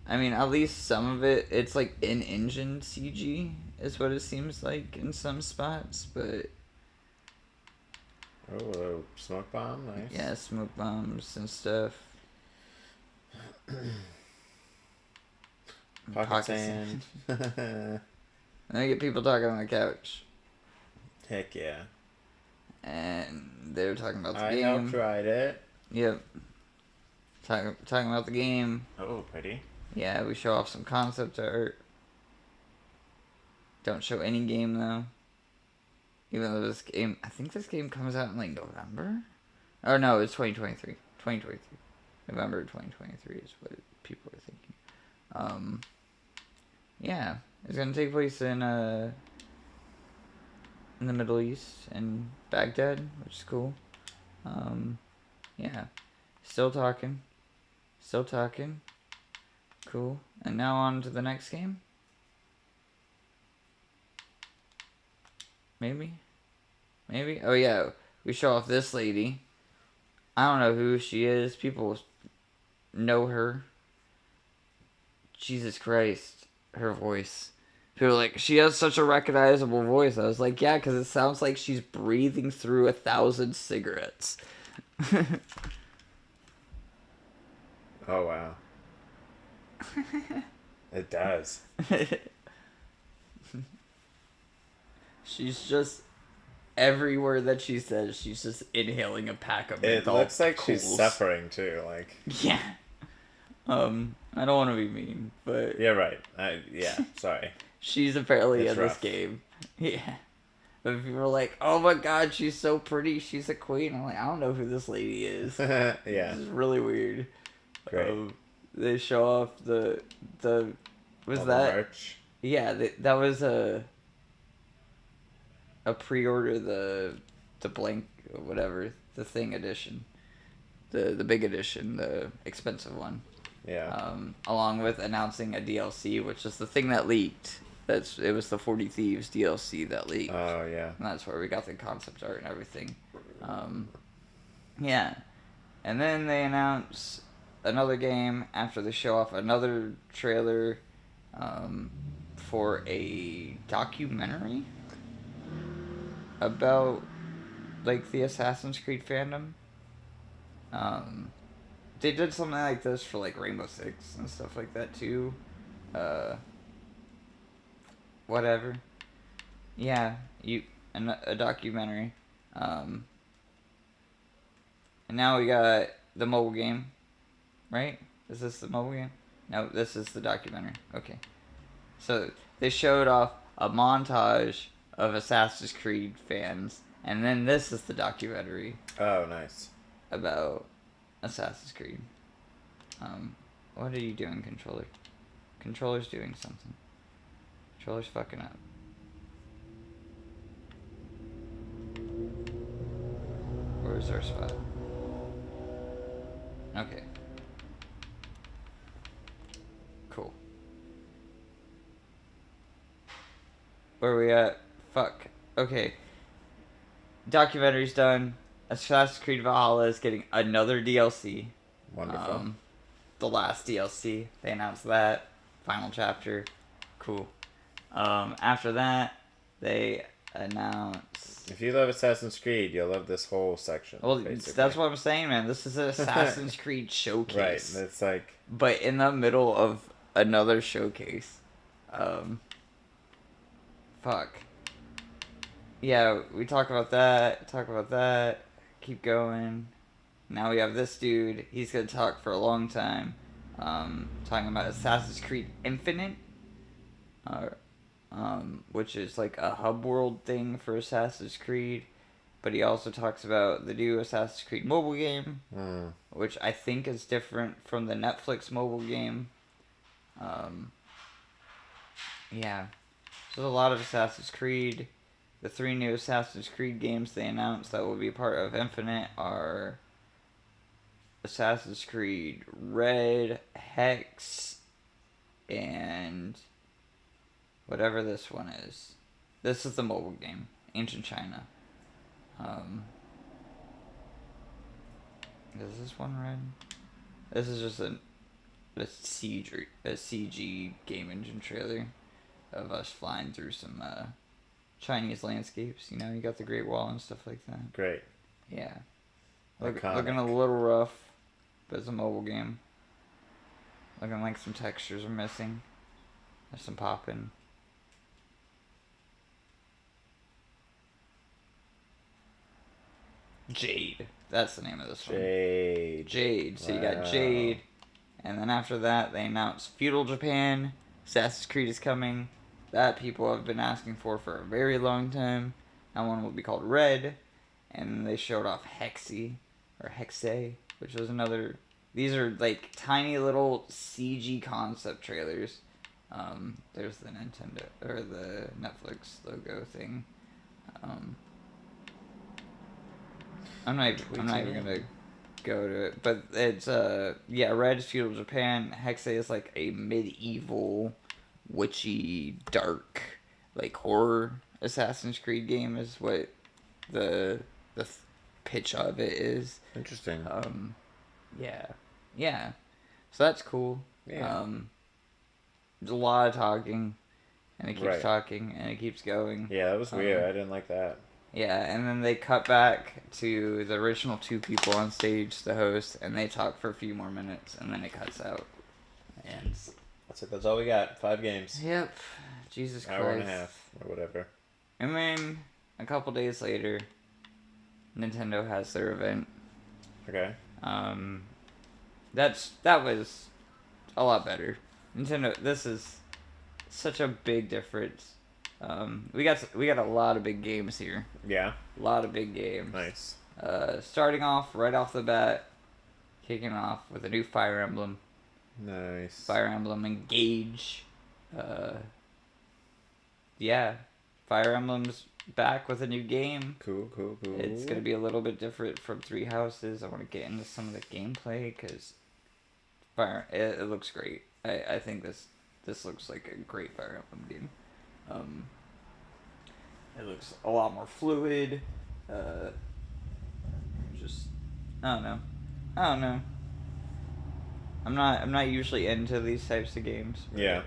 I mean, at least some of it, it's like in-engine CG, is what it seems like in some spots, but... Oh, a smoke bomb? Nice. Yeah, smoke bombs and stuff. Pocket sand. And then you get people talking on the couch. Heck yeah. And they're talking about the I game. helped write it. Yep. Talking about the game. Oh, pretty. Yeah, we show off some concept art. Don't show any game, though. Even though this game... I think this game comes out in, like, November? Or no, it's 2023. 2023. November 2023 is what people are thinking. Yeah. It's gonna take place in the Middle East, in Baghdad, which is cool. Yeah. Still talking. Cool. And now on to the next game? Maybe? Oh yeah, we show off this lady. I don't know who she is. People know her. Jesus Christ. Her voice. People are like, she has such a recognizable voice. I was like, yeah, because it sounds like she's breathing through 1,000 cigarettes. Oh, wow. It does. She's just... Every word that she says, she's just inhaling a pack of It menthol looks like cools. she's suffering, too. Like, Yeah. I don't want to be mean, but... yeah, right. Yeah, sorry. She's apparently It's in rough. this game. Yeah. But people are like, oh my god, she's so pretty, she's a queen. I'm like, I don't know who this lady is. Yeah. This is really weird. Great. They show off the Was All that? the merch. Yeah, that was a pre-order, the blank whatever, the thing edition, the big edition, the expensive one. Yeah. Along with announcing a DLC, which is the thing that leaked. It was the 40 Thieves DLC that leaked. Oh yeah. And that's where we got the concept art and everything. Yeah. And then they announce another game after they show off another trailer for a documentary about, like, the Assassin's Creed fandom. They did something like this for, like, Rainbow Six and stuff like that, too. Whatever. Yeah, a documentary. And now we got the mobile game, right? Is this the mobile game? No, this is the documentary. Okay. So they showed off a montage of Assassin's Creed fans, and then this is the documentary Oh, nice. about Assassin's Creed. What are you doing, controller? Controller's doing something. Controller's fucking up. Where's our spot? Okay. Cool. Where are we at? Fuck. Okay. Documentary's done. Assassin's Creed Valhalla is getting another DLC. Wonderful. The last DLC. They announced that. Final chapter. Cool. After that, they announced... If you love Assassin's Creed, you'll love this whole section. Well, basically. that's what I'm saying, man. This is an Assassin's Creed showcase. Right. It's like... But in the middle of another showcase. Fuck. Yeah, we talk about that, keep going. Now we have this dude, he's gonna talk for a long time, talking about Assassin's Creed Infinite, which is like a hub world thing for Assassin's Creed, but he also talks about the new Assassin's Creed mobile game, which I think is different from the Netflix mobile game. Yeah, so there's a lot of Assassin's Creed. The 3 new Assassin's Creed games they announced that will be part of Infinite are Assassin's Creed Red, Hex, and whatever this one is. This is the mobile game, Ancient China. Is this one red? This is just a CG game engine trailer of us flying through some Chinese landscapes. You know, you got the Great Wall and stuff like that. Great. Yeah. Iconic. Looking a little rough, but it's a mobile game. Looking like some textures are missing. There's some popping. Jade. That's the name of this one. Jade. So you got Jade. And then after that, they announced Feudal Japan. Assassin's Creed is coming. That people have been asking for a very long time. That one will be called Red. And they showed off Hexe, which was another... These are like tiny little CG concept trailers. There's the Nintendo, or the Netflix logo thing. I'm not even gonna go to it, but it's Red is Feudal Japan. Hexe is like a medieval, witchy, dark, like horror Assassin's Creed game is what the pitch of it is. Interesting. Yeah. So that's cool. Yeah. There's a lot of talking, and it keeps Right. talking, and it keeps going. Yeah, that was weird. I didn't like that. Yeah, and then they cut back to the original 2 people on stage, the host, and they talk for a few more minutes, and then it cuts out. And That's it. That's all we got. 5 games. yep, Jesus Christ. Hour and a half or whatever. And then a couple days later, Nintendo has their event. Okay. That was a lot better. Nintendo, this is such a big difference. We got a lot of big games here. Yeah. A lot of big games. Nice. Starting off right off the bat, kicking off with a new Fire Emblem. Nice. Fire Emblem Engage. Yeah, Fire Emblem's back with a new game. Cool. It's gonna be a little bit different from Three Houses. I want to get into some of the gameplay because it looks great. I think this looks like a great Fire Emblem game. It looks a lot more fluid. Just I don't know. I'm not usually into these types of games. Yeah.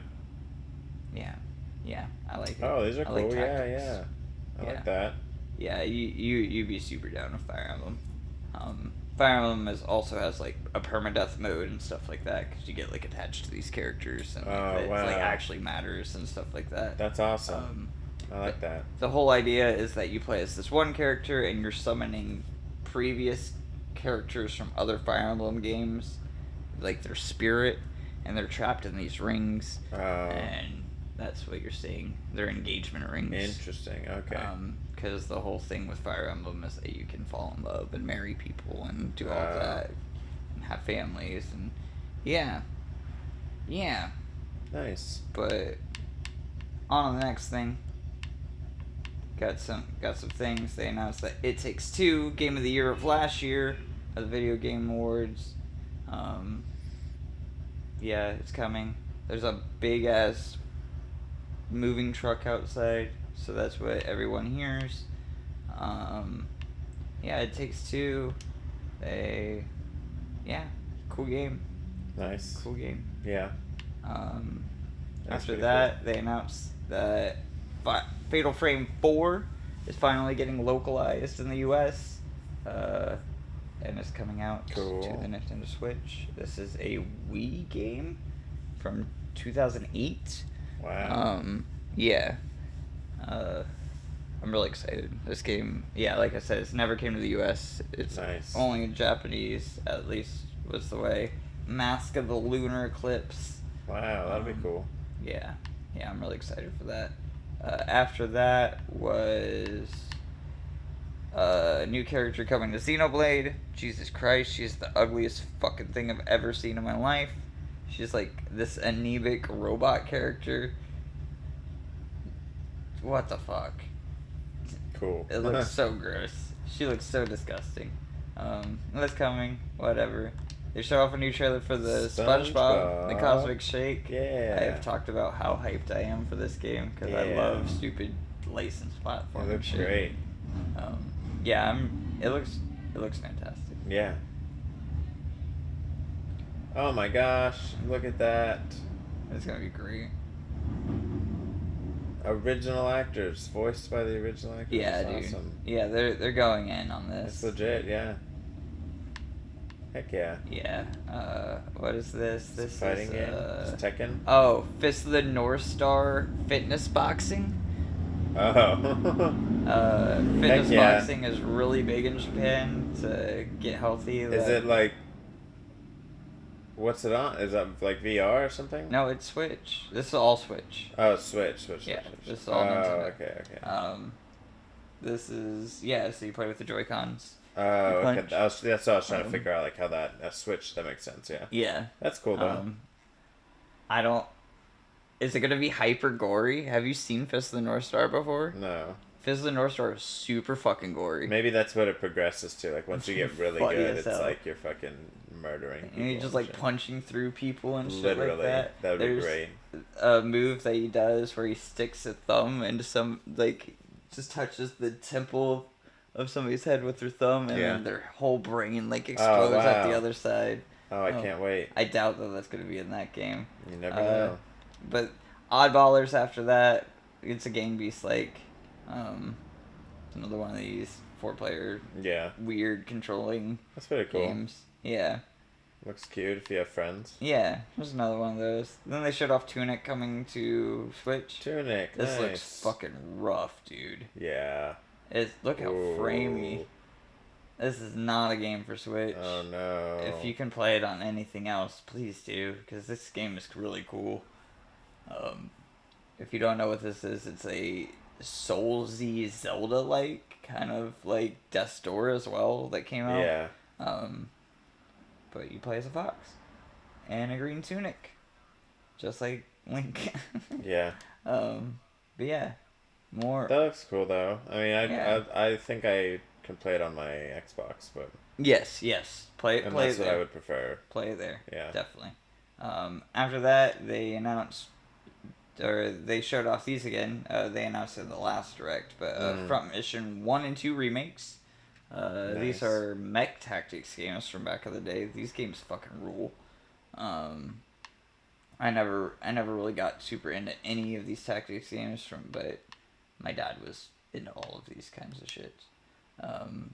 Yeah, I like it. Oh, these are I cool. like Yeah. I like that. Yeah, you'd be super down with Fire Emblem. Fire Emblem also has like a permadeath mode and stuff like that because you get like attached to these characters and like, wow. like actually matters and stuff like that. That's awesome. I like that. The whole idea is that you play as this one character and you're summoning previous characters from other Fire Emblem games, like their spirit, and they're trapped in these rings. And that's what you're seeing. They're engagement rings. Interesting. Okay. Because the whole thing with Fire Emblem is that you can fall in love and marry people and do all of that and have families and yeah. Nice. But on to the next thing. Got some things. They announced that It Takes Two, Game of the Year of last year at the Video Game Awards. Yeah, it's coming. There's a big ass moving truck outside, so that's what everyone hears. Yeah, It Takes Two. Cool game. Nice. Cool game. Yeah. After that, cool. They announced that Fatal Frame 4 is finally getting localized in the US. And it's coming out to the Nintendo Switch. This is a Wii game from 2008. Wow. Yeah. I'm really excited. This game, yeah, like I said, it's never came to the US. It's nice. Only in Japanese, at least was the way. Mask of the Lunar Eclipse. Wow, that'd be cool. Yeah, I'm really excited for that. After that was a new character coming to Xenoblade. Jesus Christ, she's the ugliest fucking thing I've ever seen in my life. She's like this anemic robot character. What the fuck? Cool. It looks so gross. She looks so disgusting. That's coming. Whatever. They show off a new trailer for the SpongeBob, the Cosmic Shake. Yeah. I have talked about how hyped I am for this game because I love stupid licensed platform. It looks great. It looks fantastic. Yeah. Oh my gosh! Look at that. It's gonna be great. Original actors, voiced by the original actors. Yeah, That's dude. Awesome. Yeah, they're going in on this. It's legit. Yeah. Heck yeah. Yeah. What is this? This fighting is game. It's Tekken. Oh, Fist of the North Star fitness boxing. Oh. Fitness boxing is really big in Japan to get healthy. Is it like? What's it on? Is that like VR or something? No, it's Switch. This is all Switch. Oh, Switch. Yeah, this is all Nintendo. Okay. This is so you play with the Joy-Cons. Oh, okay. That's what I was trying to figure out, like how that Switch. That makes sense. Yeah. Yeah. That's cool though. Is it gonna be hyper gory? Have you seen Fist of the North Star before? No. Fist of the North Star is super fucking gory. Maybe that's what it progresses to. Like once you get really good, it's like you're fucking murdering people. And you're just like punching through people and shit Literally, like that. That would be great. A move that he does where he sticks a thumb into some, like, just touches the temple of somebody's head with their thumb, and then their whole brain like explodes at the other side. Oh, I can't wait. I doubt that that's gonna be in that game. You never know. But Oddballers after that, it's a Gang Beast like. Another one of these 4-player weird controlling that's pretty cool games. Yeah. Looks cute if you have friends. Yeah, there's another one of those. Then they showed off Tunic coming to Switch. Tunic, This looks fucking rough, dude. Yeah. Look how framey. This is not a game for Switch. Oh no. If you can play it on anything else, please do, because this game is really cool. If you don't know what this is, it's a Soulsy Zelda-like, kind of like Death's Door as well, that came out. Yeah. But you play as a fox and a green tunic, just like link. Yeah. But yeah, more. That looks cool though. I mean, Yeah. I think I can play it on my Xbox, but Yes. Play and play that's it what I there. would prefer. Play it there. Yeah. Definitely. After that, they announced, or they showed off these again. They announced in the last direct, but Front Mission 1 and 2 remakes. These Nice. are mech tactics games from back in the day. These games fucking rule. I never really got super into any of these tactics games but my dad was into all of these kinds of shit.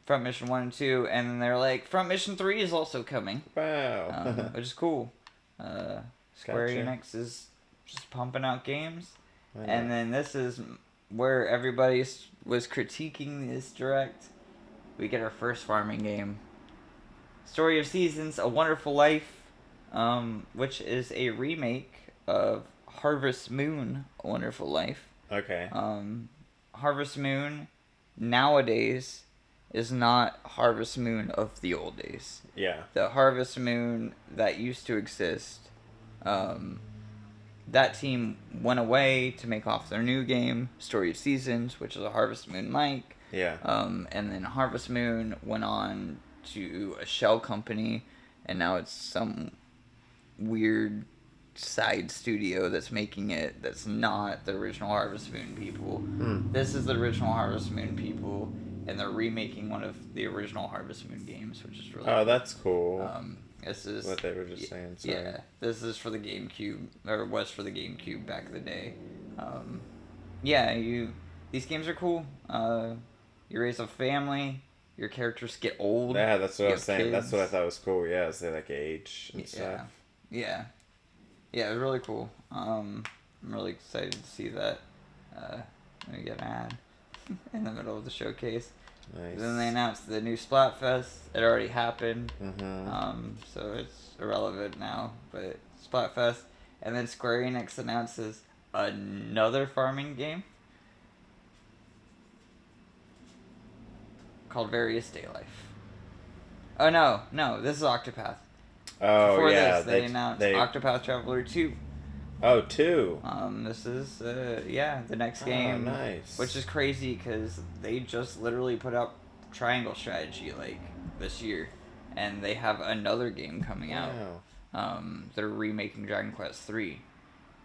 Front Mission 1 and 2, and then they're like, Front Mission 3 is also coming. Wow. Which is cool. Square Gotcha. Enix is just pumping out games. I know. And then this is where everybody was critiquing this direct. We get our first farming game. Story of Seasons, A Wonderful Life, which is a remake of Harvest Moon, A Wonderful Life. Okay. Harvest Moon nowadays is not Harvest Moon of the old days. Yeah. The Harvest Moon that used to exist, that team went away to make off their new game, Story of Seasons, which is a Harvest Moon-like. Yeah. And then Harvest Moon went on to a shell company, and now it's some weird side studio that's making it that's not the original Harvest Moon people. This is the original Harvest Moon people, and they're remaking one of the original Harvest Moon games, which is really Oh, cool. that's cool. This is What they were just saying. Sorry. yeah, this is for the GameCube, or was for the GameCube back in the day. These games are cool. You raise a family, your characters get old. Yeah, that's what you I was have saying. That's what I kids. thought was cool. Yeah, is they like age and stuff. Yeah, it was really cool. I'm really excited to see that. Let me get an ad in the middle of the showcase. Nice. Then they announced the new Splatfest. It already happened. Mm-hmm. So it's irrelevant now. But Splatfest, and then Square Enix announces another farming game called Various Day Life. Oh no, this is Octopath. Oh, Before yeah. this, they announced Octopath Traveler 2. Oh, 2. This is the next game. Oh, nice. Which is crazy because they just literally put out Triangle Strategy like this year, and they have another game coming out. Wow. They're remaking Dragon Quest 3.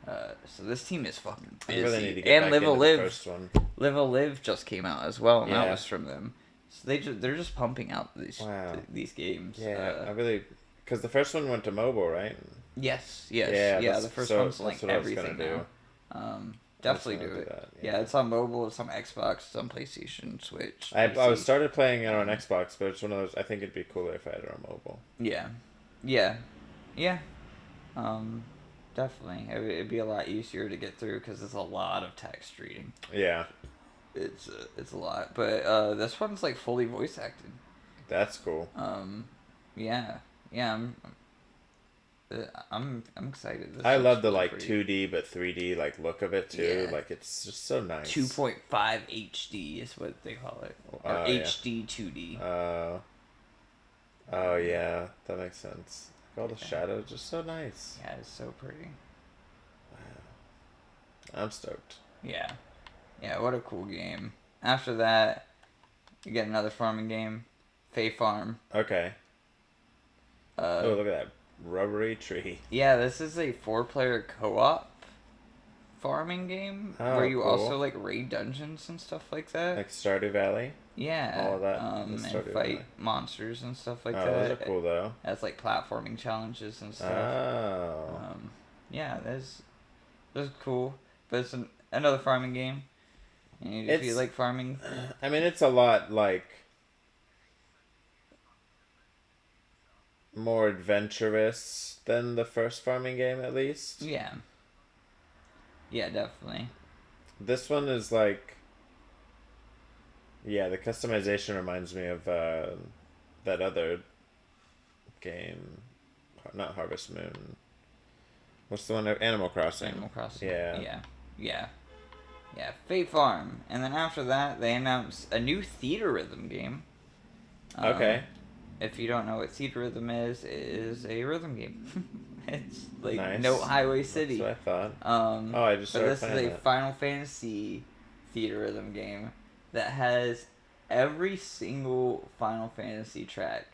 So this team is fucking I busy. really need to get And back Live a into the Live. first one. Live a Live just came out as well, and that Yeah. was from them. So they're just pumping out these games. Yeah, I really... Because the first one went to mobile, right? Yes. Yeah, The first one's like that's what I was everything gonna now. Definitely do gonna it. do that, Yeah, it's on mobile, it's on Xbox, it's on PlayStation, Switch. I PC. started playing it on Xbox, but it's one of those... I think it'd be cooler if I had it on mobile. Yeah. Definitely. It'd be a lot easier to get through because it's a lot of text reading. Yeah. It's a lot, but this one's like fully voice acted. That's cool. Yeah. I'm excited. This I looks love the really like pretty. 2D but 3D like look of it too. Yeah. Like it's just so nice. 2.5 HD is what they call it, or Yeah. HD 2D. Oh yeah, that makes sense. All the shadows just so nice. Yeah, it's so pretty. I'm stoked. Yeah, what a cool game. After that, you get another farming game, Fae Farm. Okay. Oh, look at that rubbery tree. Yeah, this is a 4-player co-op farming game where you cool. also like raid dungeons and stuff like that. Like Stardew Valley. Yeah, all of that, and the Stardew fight Valley. monsters and stuff like Oh, that. those are cool though. That's like platforming challenges and stuff. Oh. Yeah, that's cool. But it's another farming game. And if you It's- like farming, I mean, it's a lot like more adventurous than the first farming game, at least. yeah, definitely. This one is like, yeah, the customization reminds me of that other game, not Harvest Moon. What's the one? Animal Crossing. Animal Crossing. Yeah. Yeah. Fate Farm, and then after that, they announced a new theater rhythm game. Okay. If you don't know what theater rhythm is, it is a rhythm game. It's like Nice. no Highway City. That's what I thought. Oh, I just but started this is playing a it. Final Fantasy Theatrhythm game that has every single Final Fantasy track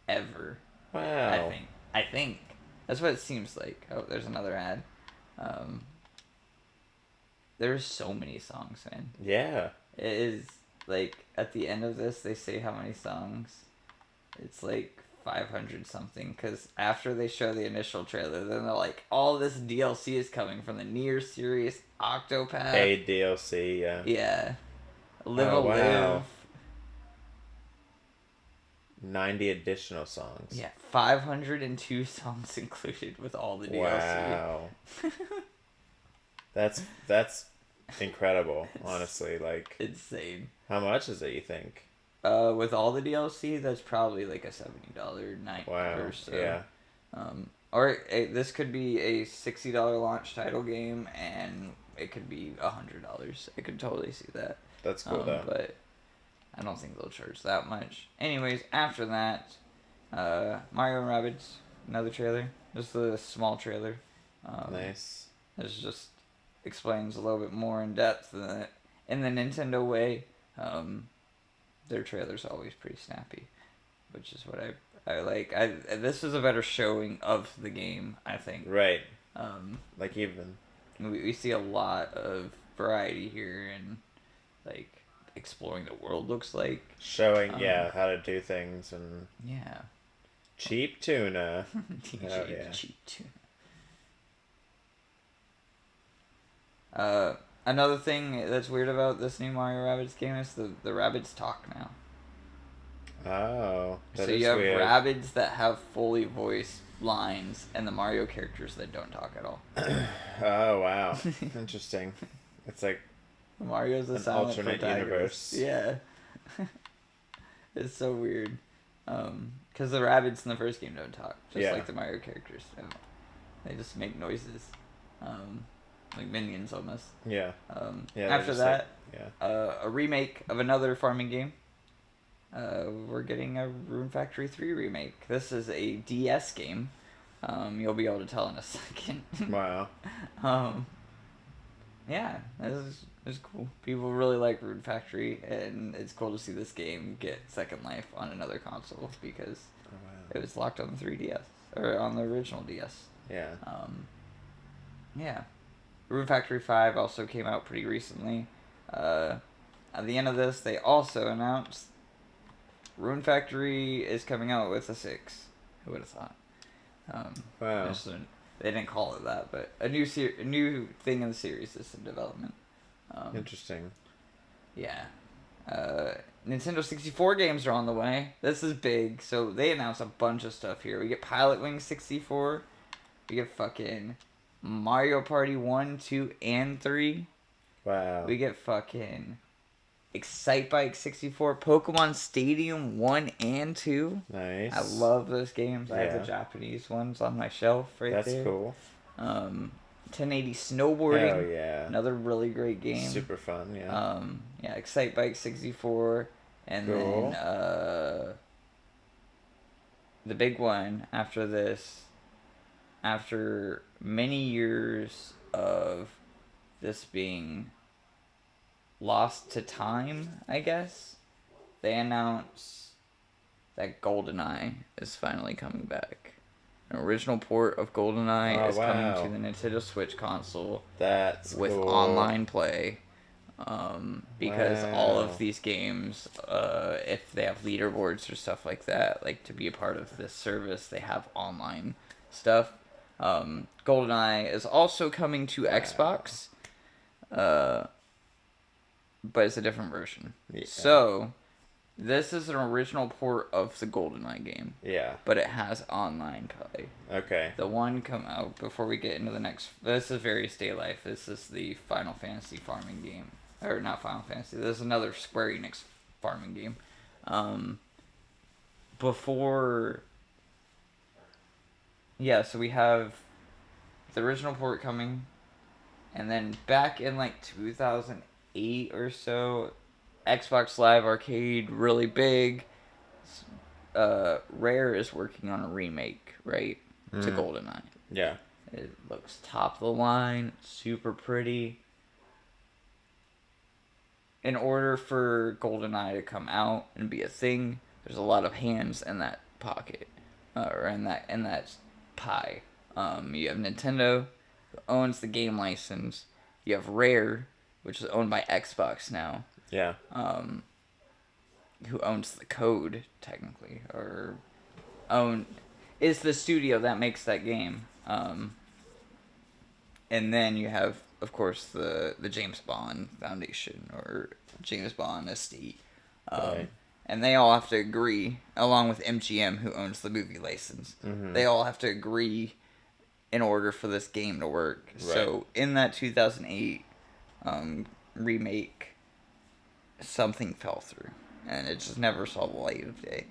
ever. Wow. I think that's what it seems like. Oh, there's another ad. There's so many songs, man. Yeah. It is like at the end of this, they say how many songs. It's like 500 something. Because after they show the initial trailer, then they're like, all this DLC is coming from the Nier series, Octopath. A DLC, yeah. Yeah. Live Oh, a wow. Live. 90 additional songs. Yeah, 502 songs included with all the DLC. Wow. That's incredible, honestly. Like, Insane. how much is it, you think? With all the DLC, that's probably like a $70 night Wow. or so. Yeah. Or this could be a $60 launch title game, and it could be $100. I could totally see that. That's cool, though. But I don't think they'll charge that much. Anyways, after that, Mario and Rabbids, another trailer. Just a small trailer. Nice. This just explains a little bit more in depth in the Nintendo way. Their trailers are always pretty snappy, which is what I like. This is a better showing of the game, I think. Right. Like even we see a lot of variety here, and like exploring the world looks like showing how to do things and yeah. Cheap tuna. Cheap tuna. Another thing that's weird about this new Mario Rabbids game is the Rabbids talk now. Oh, so you have weird. Rabbids that have fully voiced lines, and the Mario characters that don't talk at all. Oh wow, interesting. It's like Mario's a silent alternate universe. Yeah, it's so weird. Because the Rabbids in the first game don't talk, just like the Mario characters. They just make noises. Like minions almost. Yeah. After that, a remake of another farming game. We're getting a Rune Factory 3 remake. This is a DS game. You'll be able to tell in a second. Wow. Yeah, this is cool. People really like Rune Factory, and it's cool to see this game get second life on another console because it was locked on the 3DS or on the original DS. Yeah. Yeah. Rune Factory 5 also came out pretty recently. At the end of this, they also announced Rune Factory is coming out with a 6. Who would have thought? Wow. They didn't call it that, but a new thing in the series is in development. Interesting. Yeah. Nintendo 64 games are on the way. This is big. So they announced a bunch of stuff here. We get Pilot Wings 64. We get fucking Mario Party 1, 2, and 3. Wow. We get fucking Excite Bike 64, Pokemon Stadium 1 and 2. Nice. I love those games. I have the Japanese ones on my shelf there. That's cool. 1080 Snowboarding. Oh, yeah. Another really great game. Super fun, yeah. Excite Bike 64. And cool. then the big one after this, after many years of this being lost to time, I guess, they announced that GoldenEye is finally coming back. An original port of GoldenEye is coming to the Nintendo Switch console. That's with cool. online play. Because all of these games, if they have leaderboards or stuff like that, like to be a part of this service, they have online stuff. GoldenEye is also coming to Xbox, but it's a different version. Yeah. So, this is an original port of the GoldenEye game. Yeah. But it has online play. Okay. The one come out before we get into the next. This is Various Day Life. This is the Final Fantasy farming game. Or not Final Fantasy. This is another Square Enix farming game. Before. Yeah, so we have the original port coming. And then back in like 2008 or so, Xbox Live Arcade, really big. Rare is working on a remake, right, to GoldenEye. Yeah. It looks top of the line, super pretty. In order for GoldenEye to come out and be a thing, there's a lot of hands in that pocket, or in that pie. You have Nintendo, who owns the game license. You have Rare, which is owned by Xbox now. Yeah. Who owns the code technically, or is the studio that makes that game. And then you have, of course, the James Bond Foundation, or James Bond Estate. Right. And they all have to agree, along with MGM, who owns the movie license. Mm-hmm. They all have to agree in order for this game to work. Right. So in that 2008 remake, something fell through, and it just never saw the light of day.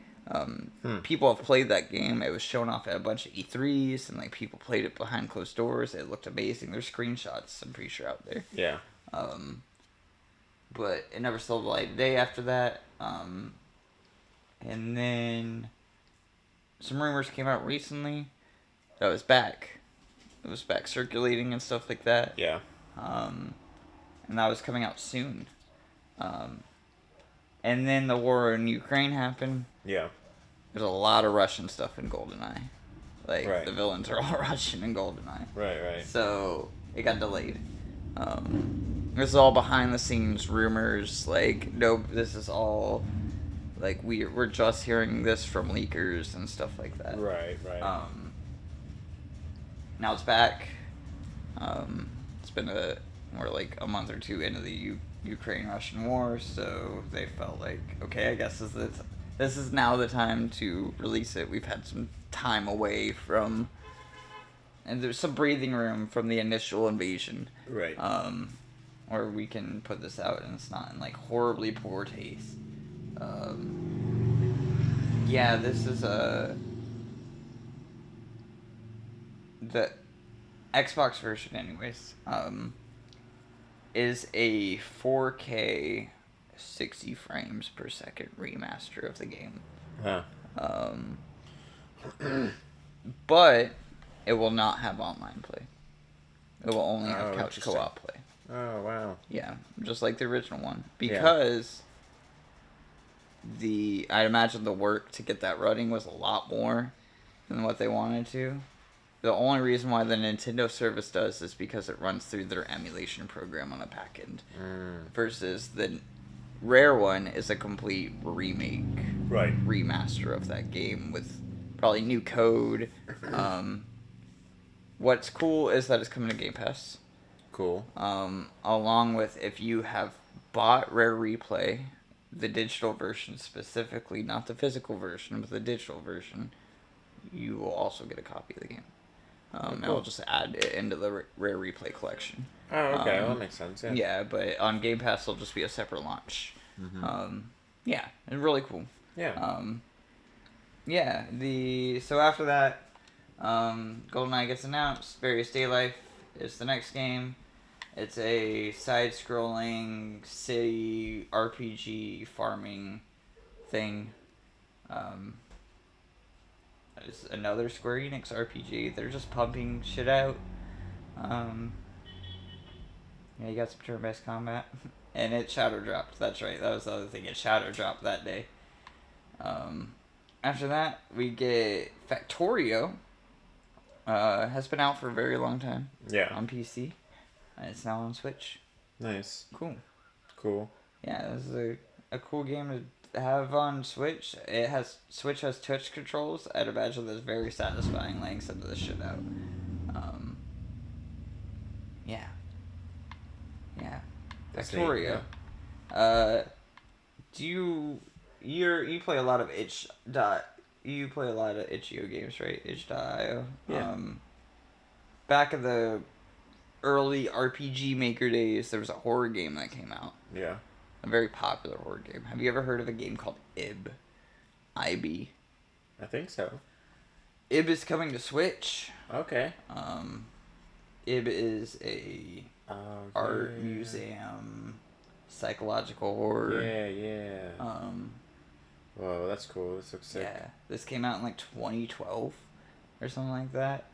People have played that game. It was shown off at a bunch of E3s, and like people played it behind closed doors. It looked amazing. There's screenshots, I'm pretty sure, out there. Yeah. But it never saw the light of day after that. And then some rumors came out recently that it was back. It was back circulating and stuff like that. Yeah. And that was coming out soon. And then the war in Ukraine happened. Yeah. There's a lot of Russian stuff in GoldenEye. Like, Right. the villains are all Russian in GoldenEye. Right. So, it got delayed. This is all behind the scenes rumors. Like, no, this is all... Like, we're just hearing this from leakers and stuff like that. Right. Now it's back. It's been we're like a month or two into the Ukraine-Russian war, so they felt like, okay, I guess this is now the time to release it. We've had some time away from, and there's some breathing room from the initial invasion. Right. Or we can put this out and it's not in like horribly poor taste. Yeah, this is the Xbox version, anyways. Is a 4K 60 frames per second remaster of the game. Huh. But it will not have online play. It will only have couch interesting. co-op play. Oh, wow. Yeah, just like the original one. Because I'd imagine the work to get that running was a lot more than what they wanted to. The only reason why the Nintendo service does is because it runs through their emulation program on the back end. Versus the Rare one is a complete remake, remaster of that game with probably new code. What's cool is that it's coming to Game Pass. Cool. Along with, if you have bought Rare Replay, the digital version specifically, not the physical version, but the digital version, you will also get a copy of the game. And I'll just add it into the Rare Replay collection. Oh, okay. Well, that makes sense. Yeah, but on Game Pass, it'll just be a separate launch. Yeah, it's really cool. Yeah. So after that, GoldenEye gets announced. Various Day Life is the next game. It's a side-scrolling city RPG farming thing. It's another Square Enix RPG. They're just pumping shit out. Yeah, you got some turn-based combat. And it shadow dropped. That's right. That was the other thing. It shadow dropped that day. After that, we get Factorio. Has been out for a very long time. Yeah. On PC. And it's now on Switch. Nice. Cool. Yeah, this is a cool game to have on Switch. Switch has touch controls. I'd imagine that's very satisfying laying some of this shit out. Yeah. Factorio. You play a lot of you play a lot of itch.io games, right? itch.io. Yeah. Back in the early RPG Maker days, there was a horror game that came out. Yeah. A very popular horror game. Have you ever heard of a game called IB? IB. I think so. IB is coming to Switch. Okay. IB is a art museum, psychological horror. Yeah. Whoa, that's cool. This looks sick. Yeah. This came out in like 2012 or something like that.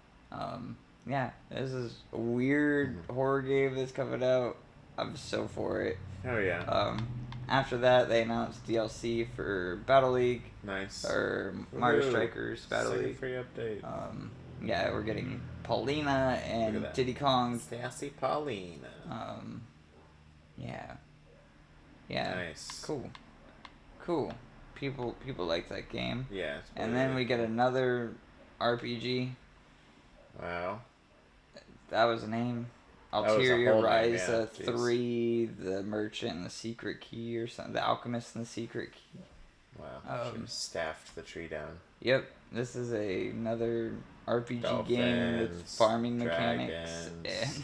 Yeah, this is a weird horror game that's coming out. I'm so for it. Oh yeah. After that, they announced DLC for Battle League. Nice. Or Mario Woohoo. Strikers Battle Second League. free update. Yeah, we're getting Paulina and Diddy Kong. Sassy Paulina. Yeah. Yeah. Nice. Cool. People like that game. Yeah. And then we get another RPG. Wow. That was a name. That was a Ulterior whole name, Rise yeah, 3, The Merchant and the Secret Key or something. The Alchemist and the Secret Key. Wow. Should have staffed the tree down. Yep. This is another RPG Dolphins, game with farming mechanics. dragons.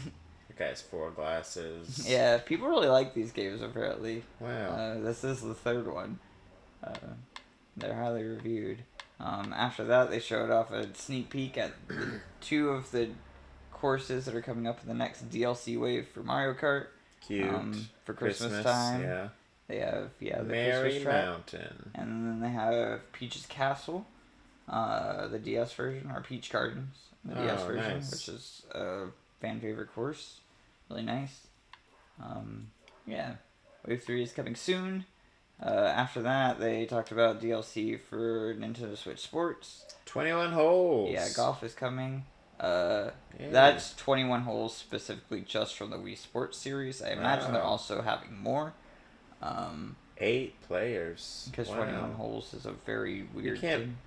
The guy's 4 glasses. Yeah, people really like these games apparently. Wow. This is the third one. They're highly reviewed. After that, they showed off a sneak peek at 2 of the courses that are coming up in the next DLC wave for Mario Kart. Cute. For Christmas time. Yeah. They have the Merry Christmas track, Mountain. and then they have Peach's Castle, the DS version, or Peach Gardens, the DS version, nice. which is a fan favorite course. Really nice. Yeah, Wave 3 is coming soon. After that, they talked about DLC for Nintendo Switch Sports. 21 holes. Yeah, golf is coming. That's 21 holes specifically just from the Wii Sports series. I imagine they're also having more. 8 players. Because 21 holes is a very weird thing.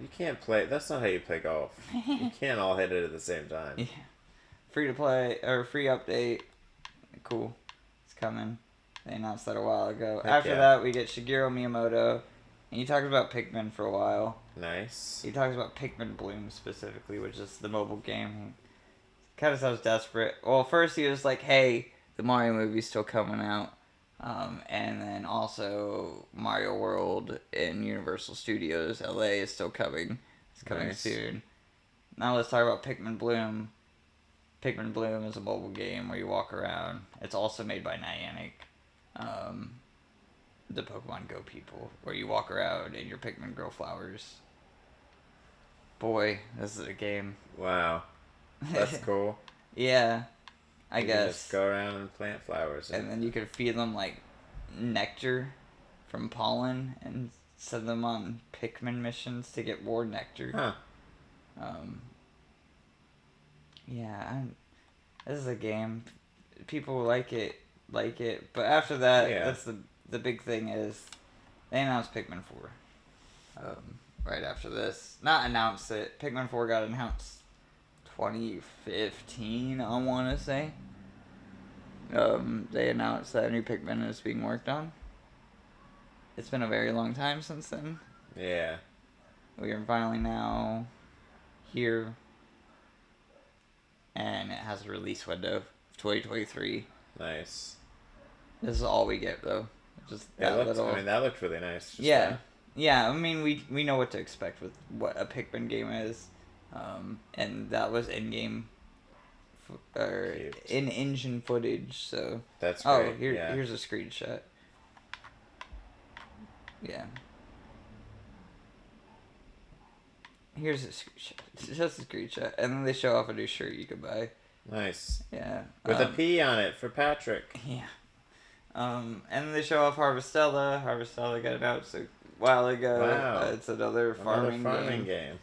You can't play. That's not how you play golf. You can't all hit it at the same time. Yeah. Free to play, or free update. Cool. It's coming. They announced that a while ago. After that, we get Shigeru Miyamoto. And he talks about Pikmin for a while. Nice. He talks about Pikmin Bloom specifically, which is the mobile game. Kind of sounds desperate. Well, first he was like, hey, the Mario movie's still coming out. And then also Mario World in Universal Studios LA is still coming. It's coming soon. Now let's talk about Pikmin Bloom. Pikmin Bloom is a mobile game where you walk around. It's also made by Niantic. The Pokemon Go people, where you walk around and your Pikmin grow flowers. Boy, this is a game. Wow. That's cool. Yeah, I guess. Just go around and plant flowers. And then you can feed them like nectar from pollen and send them on Pikmin missions to get more nectar. Huh. Yeah, this is a game. People like it, but after that, that's the big thing is they announced Pikmin 4. Right after this, not announced it. Pikmin 4 got announced 2015, I want to say. They announced that a new Pikmin is being worked on. It's been a very long time since then. Yeah. We are finally now here, and it has a release window of 2023. Nice. This is all we get, though. Just that looked really nice. Yeah. I mean, we know what to expect with what a Pikmin game is, and that was in-game, or in-engine footage. So that's great. Here's a screenshot. Yeah. Here's a screenshot. It's just a screenshot, and then they show off a new shirt you could buy. Nice. Yeah. With a P on it for Patrick. Yeah. And then they show off Harvestella. Harvestella got announced a while ago. Wow. It's another farming game.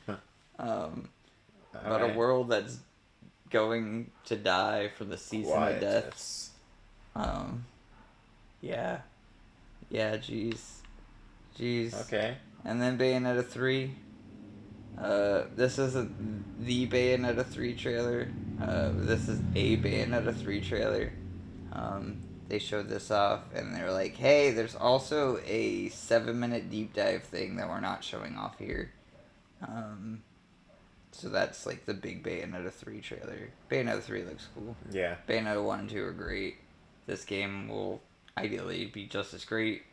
About a world that's going to die from the season of death. Yeah. Yeah, jeez. Okay. And then Bayonetta 3. This isn't the Bayonetta 3 trailer. This is a Bayonetta 3 trailer. They showed this off, and they were like, hey, there's also a 7-minute deep dive thing that we're not showing off here. So that's like the big Bayonetta 3 trailer. Bayonetta 3 looks cool. Yeah. Bayonetta 1 and 2 are great. This game will ideally be just as great.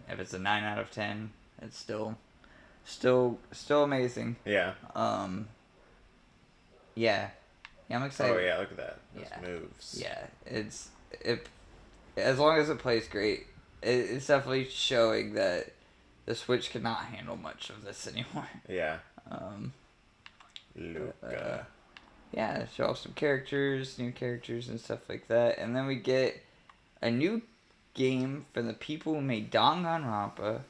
If it's a 9 out of 10, it's still amazing. Yeah. Yeah, I'm excited. Oh yeah, look at that. Those moves. Yeah, as long as it plays great, it's definitely showing that the Switch cannot handle much of this anymore. Yeah. Luca. Yeah, show off some characters, new characters and stuff like that. And then we get a new game from the people who made Danganronpa.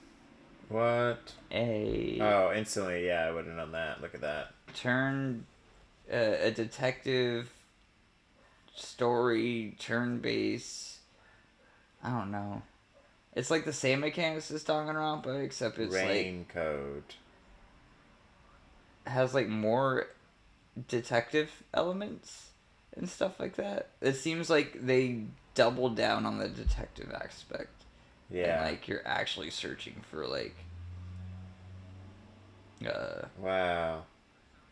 What? A Instantly, yeah, I would have known that. Look at that. a detective story, turn-based. I don't know. It's like the same mechanics as Danganronpa, except it's Raincoat. has like more detective elements and stuff like that. It seems like they doubled down on the detective aspect. Yeah. And like you're actually searching for like wow.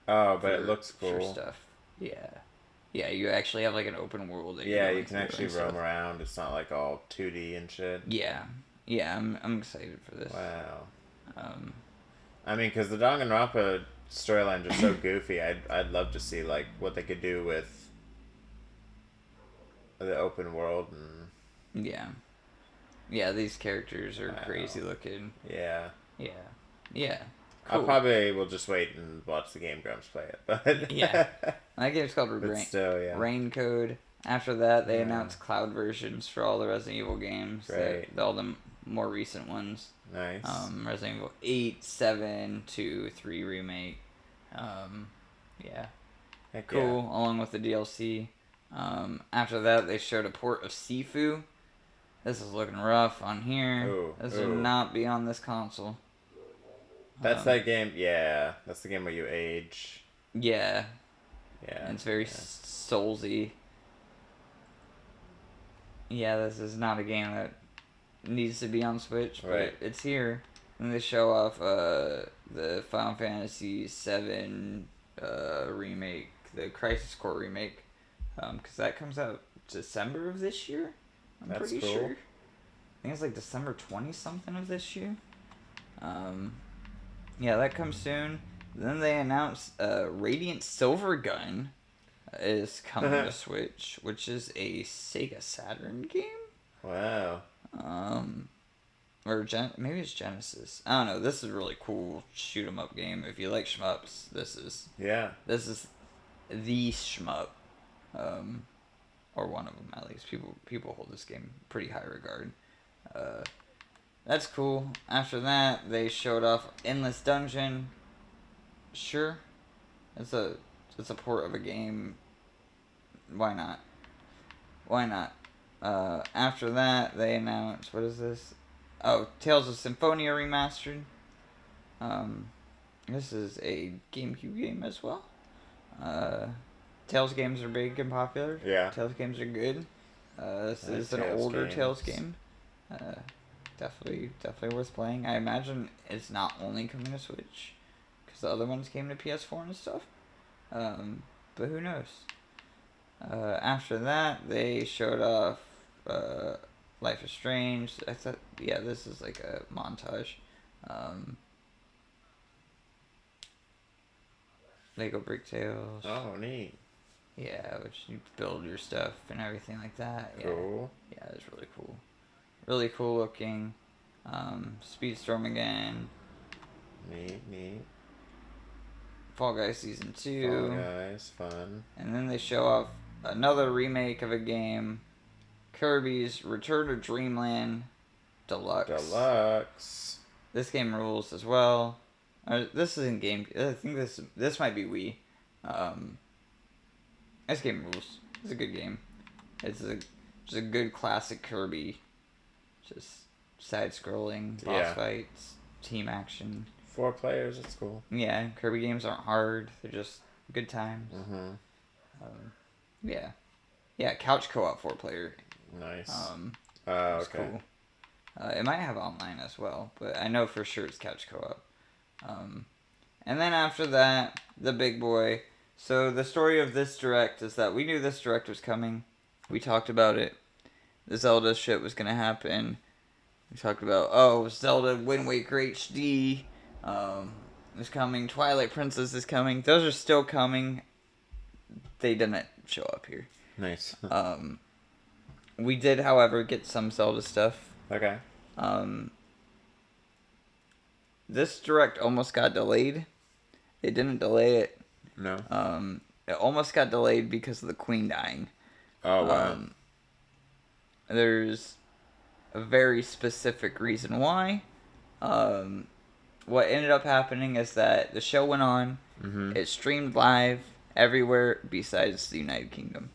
Oh, but it looks for cool. stuff. Yeah. Yeah, you actually have like an open world that Yeah, you're you can actually roam around. It's not like all 2D and shit. Yeah. Yeah, I'm excited for this. Wow. I mean, because the Danganronpa storylines are so goofy. I'd love to see like what they could do with the open world and. Yeah. Yeah, these characters are crazy looking. Yeah. Yeah. Yeah. Cool. I probably will just wait and watch the Game Grumps play it, but yeah, that game's called Raincoat. After that, they announced cloud versions for all the Resident Evil games. Right. All the more recent ones. Nice. Resident Evil 8, 7, 2, 3 remake. Yeah. Heck cool, yeah. along with the DLC. After that, they showed a port of Sifu. This is looking rough on here. This would not be on this console. That's that game. Yeah, that's the game where you age. Yeah. Yeah. And it's very soulsy. Yeah, this is not a game that needs to be on Switch, but it's here. And they show off the Final Fantasy VII remake, the Crisis Core remake, because that comes out December of this year. I'm pretty sure. I think it's like December 20-something of this year. Yeah, that comes soon. Then they announced Radiant Silvergun is coming to Switch, which is a Sega Saturn game. Wow. Or maybe it's Genesis. I don't know. This is a really cool shoot 'em up game. If you like shmups, this is the shmup, or one of them at least. People hold this game pretty high regard. That's cool. After that, they showed off Endless Dungeon. Sure, it's a port of a game. Why not? Why not? After that, they announced, what is this? Oh, Tales of Symphonia Remastered. This is a GameCube game as well. Tales games are big and popular. Yeah. Tales games are good. This is an older Tales game. Definitely worth playing. I imagine it's not only coming to Switch, because the other ones came to PS4 and stuff. But who knows? After that, they showed off Life is Strange. I thought, yeah, this is like a montage. Lego Brick Tales. Oh, neat. Yeah, which you build your stuff and everything like that. Yeah. Cool. Yeah, it's really cool. Really cool looking. Speedstorm again. Neat. Fall Guys Season 2. Fall Guys, fun. And then they show off another remake of a game. Kirby's Return to Dreamland Deluxe. This game rules as well. This isn't game. I think this might be Wii. This game rules. It's a good game. It's just a good classic Kirby. Just side-scrolling, boss fights, team action. 4 players, that's cool. Yeah, Kirby games aren't hard. They're just good times. Yeah, couch co-op 4-player. Nice. It's okay. cool. It might have online as well, but I know for sure it's couch co-op. And then after that, the big boy. So the story of this direct is that we knew this direct was coming. We talked about it. The Zelda shit was gonna happen. We talked about, Zelda Wind Waker HD is coming. Twilight Princess is coming. Those are still coming. They didn't show up here. Nice. We did, however, get some Zelda stuff. Okay. This direct almost got delayed They didn't delay it. No. It almost got delayed because of the Queen dying. Oh wow. There's a very specific reason why. What ended up happening is that the show went on. Mm-hmm. It streamed live everywhere besides the United Kingdom.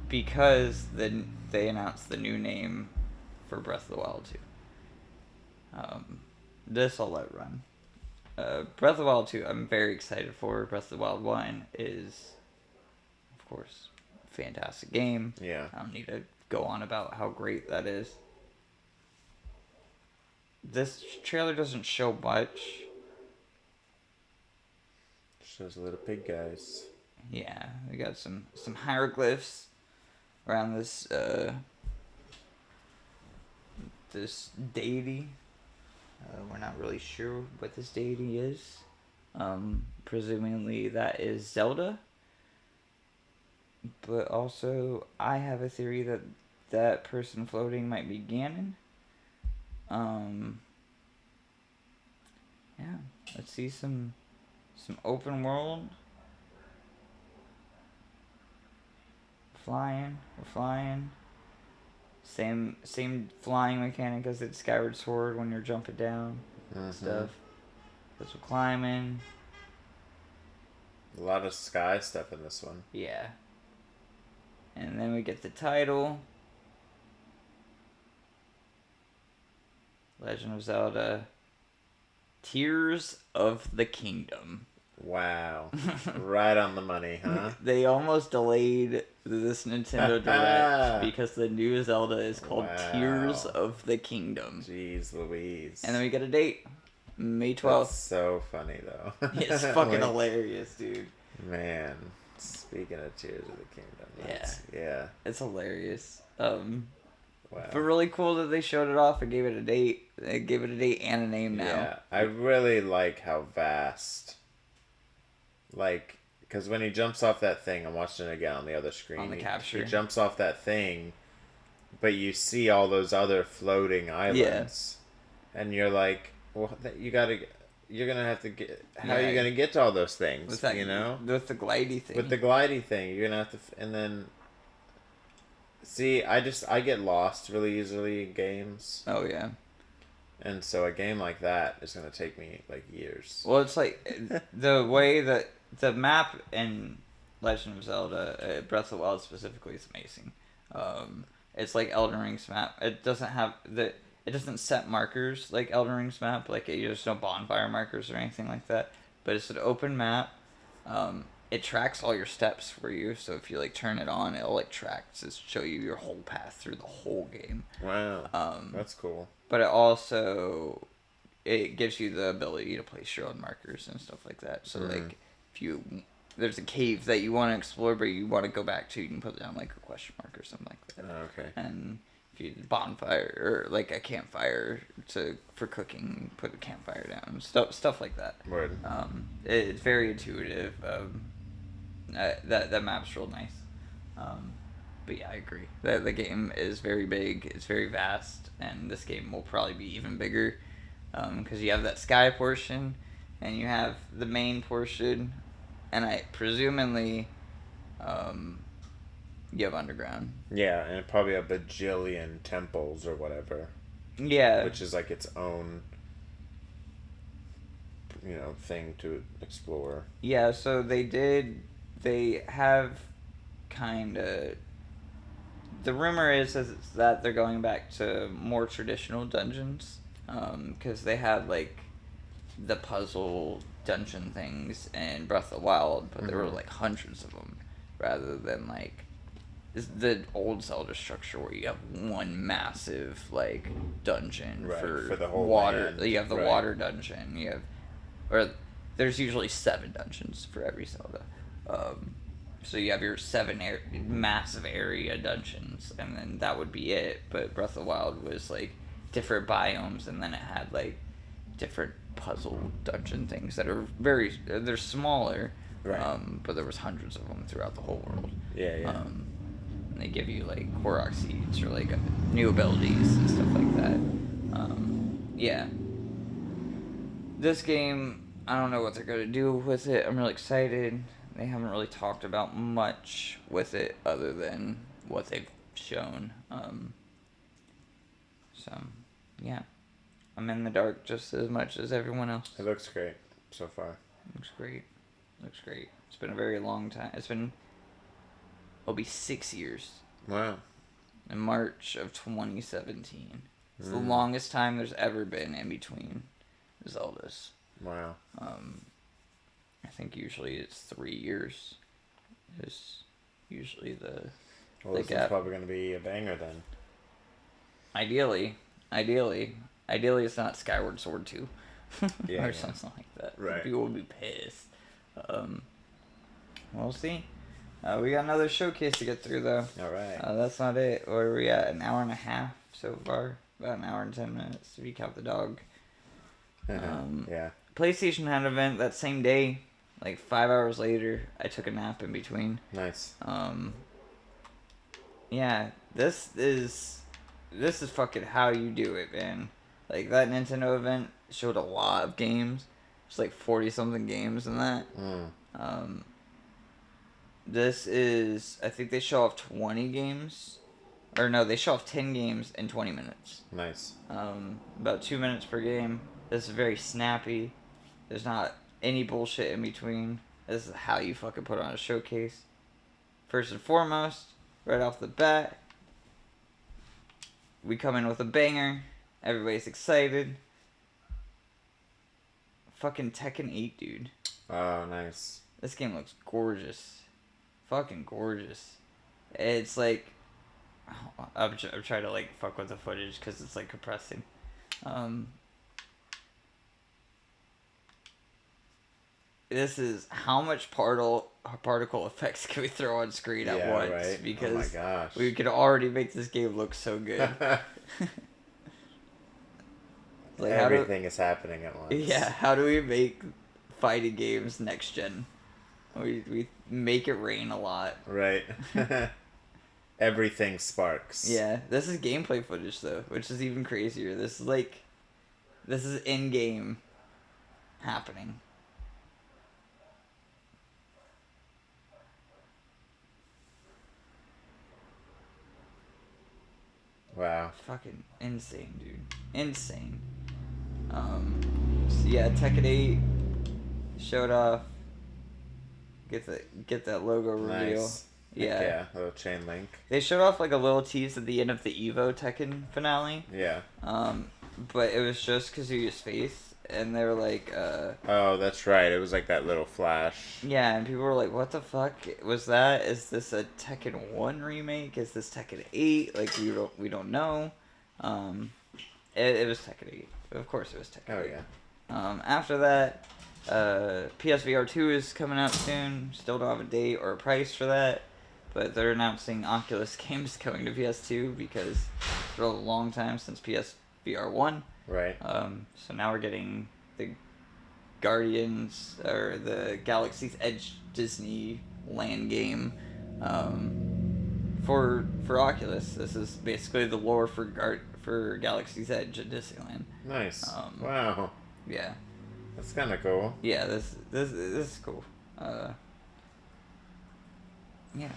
Because they announced the new name for Breath of the Wild 2. This I'll let run. Breath of the Wild 2, I'm very excited for. Breath of the Wild 1 is, of course, a fantastic game. Yeah. I don't need to go on about how great that is. This trailer doesn't show much. Shows little pig guys. Yeah, we got some hieroglyphs around this this deity. We're not really sure what this deity is. Presumably that is Zelda. But also, I have a theory that that person floating might be Ganon. Yeah, let's see some open world. We're flying. Same flying mechanic as the Skyward Sword when you're jumping down stuff. That's what climbing. A lot of sky stuff in this one. Yeah. And then we get the title. Legend of Zelda. Tears of the Kingdom. Wow. Right on the money, huh? They almost delayed this Nintendo Direct because the new Zelda is called Tears of the Kingdom. Jeez Louise. And then we get a date. May 12th. That's so funny, though. It's fucking hilarious, dude. Man. Speaking of Tears of the Kingdom. Yeah. It's hilarious. Wow. But really cool that they showed it off and gave it a date. They gave it a date and a name now. Yeah. I really like how vast... Like, because when he jumps off that thing, I'm watching it again on the other screen. On the capture. He jumps off that thing, but you see all those other floating islands. Yeah. And you're like, well, you're going to have to get, how are you going to get to all those things, with that, you know? With the glidey thing. With the glidey thing, you're going to have to, and then, see, I get lost really easily in games. Oh, yeah. And so a game like that is going to take me, like, years. Well, it's like, the way that the map in Legend of Zelda, Breath of the Wild specifically, is amazing. It's like Elden Ring's map. It doesn't set markers like Elden Ring's map. Like, there's no bonfire markers or anything like that. But it's an open map. It tracks all your steps for you. So if you, like, turn it on, it'll, like, show you your whole path through the whole game. Wow. That's cool. But it gives you the ability to place your own markers and stuff like that. So, like, if there's a cave that you want to explore, but you want to go back to, you can put down, like, a question mark or something like that. Oh, okay. And if you bonfire, or, like, a campfire for cooking, put a campfire down. Stuff like that. Word. It's very intuitive. That map's real nice. But yeah, I agree. The game is very big, it's very vast, and this game will probably be even bigger. Because you have that sky portion, and you have the main portion, and presumably, you have underground. Yeah, and probably a bajillion temples or whatever. Yeah. Which is like its own, thing to explore. Yeah, so they have kind of... The rumor is that they're going back to more traditional dungeons. Because they had, like, the puzzle dungeon things in Breath of the Wild, but there were, like, hundreds of them, rather than, like, the old Zelda structure where you have one massive, like, dungeon for the whole water. land. You have the water dungeon. There's usually 7 dungeons for every Zelda. So you have your 7 massive area dungeons, and then that would be it. But Breath of the Wild was, like, different biomes, and then it had, like, different puzzle dungeon things that are they're smaller, but there was hundreds of them throughout the whole world. And they give you, like, Korok seeds or, like, new abilities and stuff like that. This game, I don't know what they're gonna do with it. I'm really excited. They haven't really talked about much with it other than what they've shown. So, yeah. I'm in the dark just as much as everyone else. It looks great so far. Looks great. Looks great. It's been a very long time. It'll be 6 years. Wow. In March of 2017. It's the longest time there's ever been in between Zeldas. Wow. I think usually it's 3 years. Is usually the This gap. is probably going to be a banger then. Ideally, it's not Skyward Sword 2. Yeah, or something like that. Right. People would be pissed. We'll see. We got another showcase to get through, though. All right. That's not it. Where are we at? An hour and a half so far. About an hour and 10 minutes if you count the dog. Yeah. PlayStation had an event that same day. Like 5 hours later, I took a nap in between. Nice. Yeah, this is fucking how you do it, man. Like, that Nintendo event showed a lot of games. There's like 40-something games in that. This is... I think they show off 20 games. Or no, they show off 10 games in 20 minutes. Nice. About 2 minutes per game. This is very snappy. There's not any bullshit in between. This is how you fucking put on a showcase. First and foremost, right off the bat, we come in with a banger. Everybody's excited. Fucking Tekken 8, dude. Oh, nice. This game looks gorgeous. Fucking gorgeous. It's like... I'm trying to, like, fuck with the footage because it's, like, compressing. This is... How much particle effects can we throw on screen at once? Right? Because oh my gosh. we could already make this game look so good. Like, Everything is happening at once. Yeah, how do we make fighting games next gen? We make it rain a lot. Right. Everything sparks. Yeah, this is gameplay footage though, which is even crazier. This is in game happening. Wow. Fucking insane, dude. Insane. So yeah, Tekken 8 showed off. Get that logo reveal. Nice. Yeah. Yeah, a little chain link. They showed off like a little tease at the end of the Evo Tekken finale. Yeah. But it was just Kazuya's face, and they were like, Oh, that's right. It was like that little flash. yeah, and people were like, what the fuck was that? Is this a Tekken 1 remake? Is this Tekken 8? Like, we don't know. It was Tekken 8. Of course it was Tekken 8. Oh, yeah. After that, PSVR 2 is coming out soon. Still don't have a date or a price for that. But they're announcing Oculus games coming to PS2 because it's been a long time since PSVR 1. Right. So now we're getting the Guardians, or the Galaxy's Edge Disneyland game for Oculus. This is basically the lore for Galaxy's Edge at Disneyland. Nice. Wow. Yeah. That's kind of cool. Yeah, this is cool. Yeah.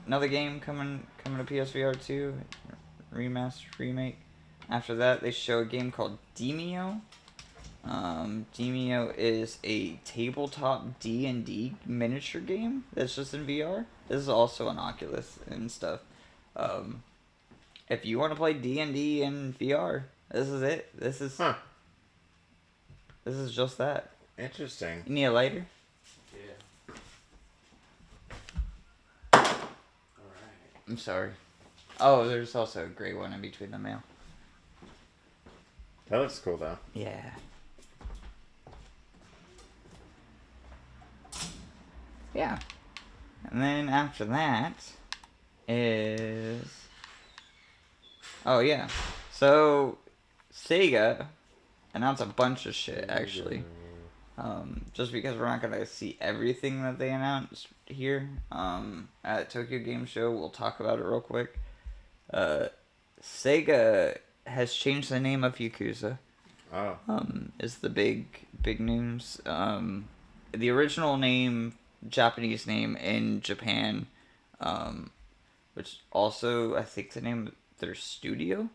Another game coming to PSVR 2, remake. After that, they show a game called Demio. Demio is a tabletop D&D miniature game that's just in VR. This is also on Oculus and stuff. If you want to play D&D in VR, this is it. This is just that. Interesting. You need a lighter? Yeah. Alright. I'm sorry. Oh, there's also a gray one in between the mail. That looks cool, though. Yeah. Yeah. And then after that is... Oh, yeah. So, Sega announced a bunch of shit, actually. Just because we're not going to see everything that they announced here. At Tokyo Game Show, we'll talk about it real quick. Sega has changed the name of Yakuza. Oh. Is the big news. The original name, Japanese name in Japan, which also I think the name of their studio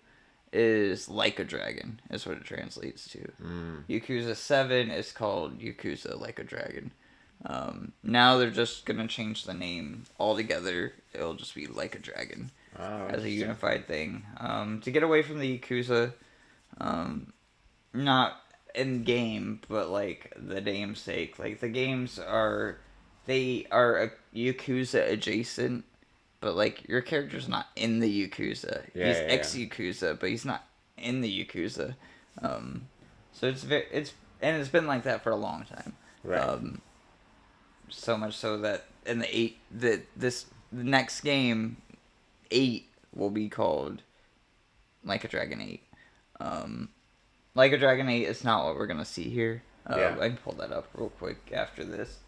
is Like a Dragon, is what it translates to. Yakuza 7 is called Yakuza Like a Dragon. Now they're just gonna change the name altogether. It'll just be Like a Dragon as a unified thing. To get away from the Yakuza, not in game, but like the name's sake. Like the games are, they are Yakuza adjacent. But like your character's not in the Yakuza. He's ex-Yakuza, but he's not in the Yakuza. So it's been like that for a long time. Right. So much so that in the next game, 8 will be called Like a Dragon 8. Like a Dragon 8 is not what we're gonna see here. I can pull that up real quick after this.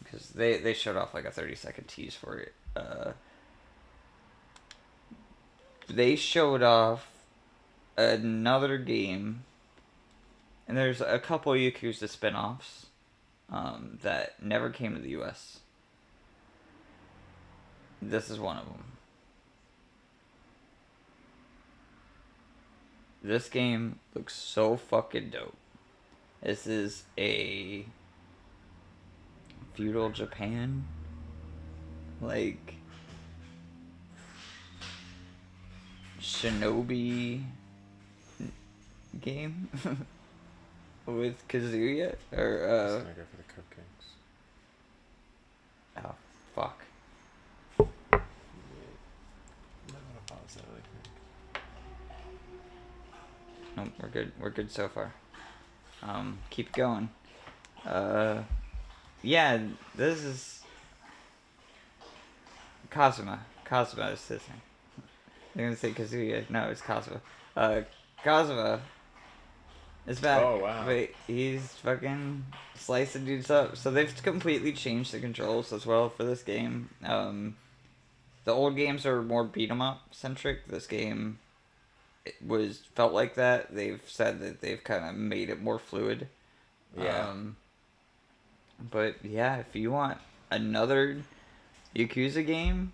Because they showed off like a 30-second tease for it. They showed off another game, and there's a couple Yakuza spin-offs that never came to the US. This is one of them. This game looks so fucking dope. This is a feudal Japan, like shinobi game with Kazuya or Let's not go for the cupcakes. oh fuck. I'm gonna pause that really quick. Nope, we're good. We're good so far. Keep going. Yeah, this is Kazuma. Kazuma is his name. They're gonna say Kazuya. No, it's Kazuma. Kazuma is back. Oh, wow. But he's fucking slicing dudes up. So they've completely changed the controls as well for this game. The old games are more beat 'em up centric. This game felt like that. They've said that they've kind of made it more fluid. Yeah. But yeah, if you want another Yakuza game,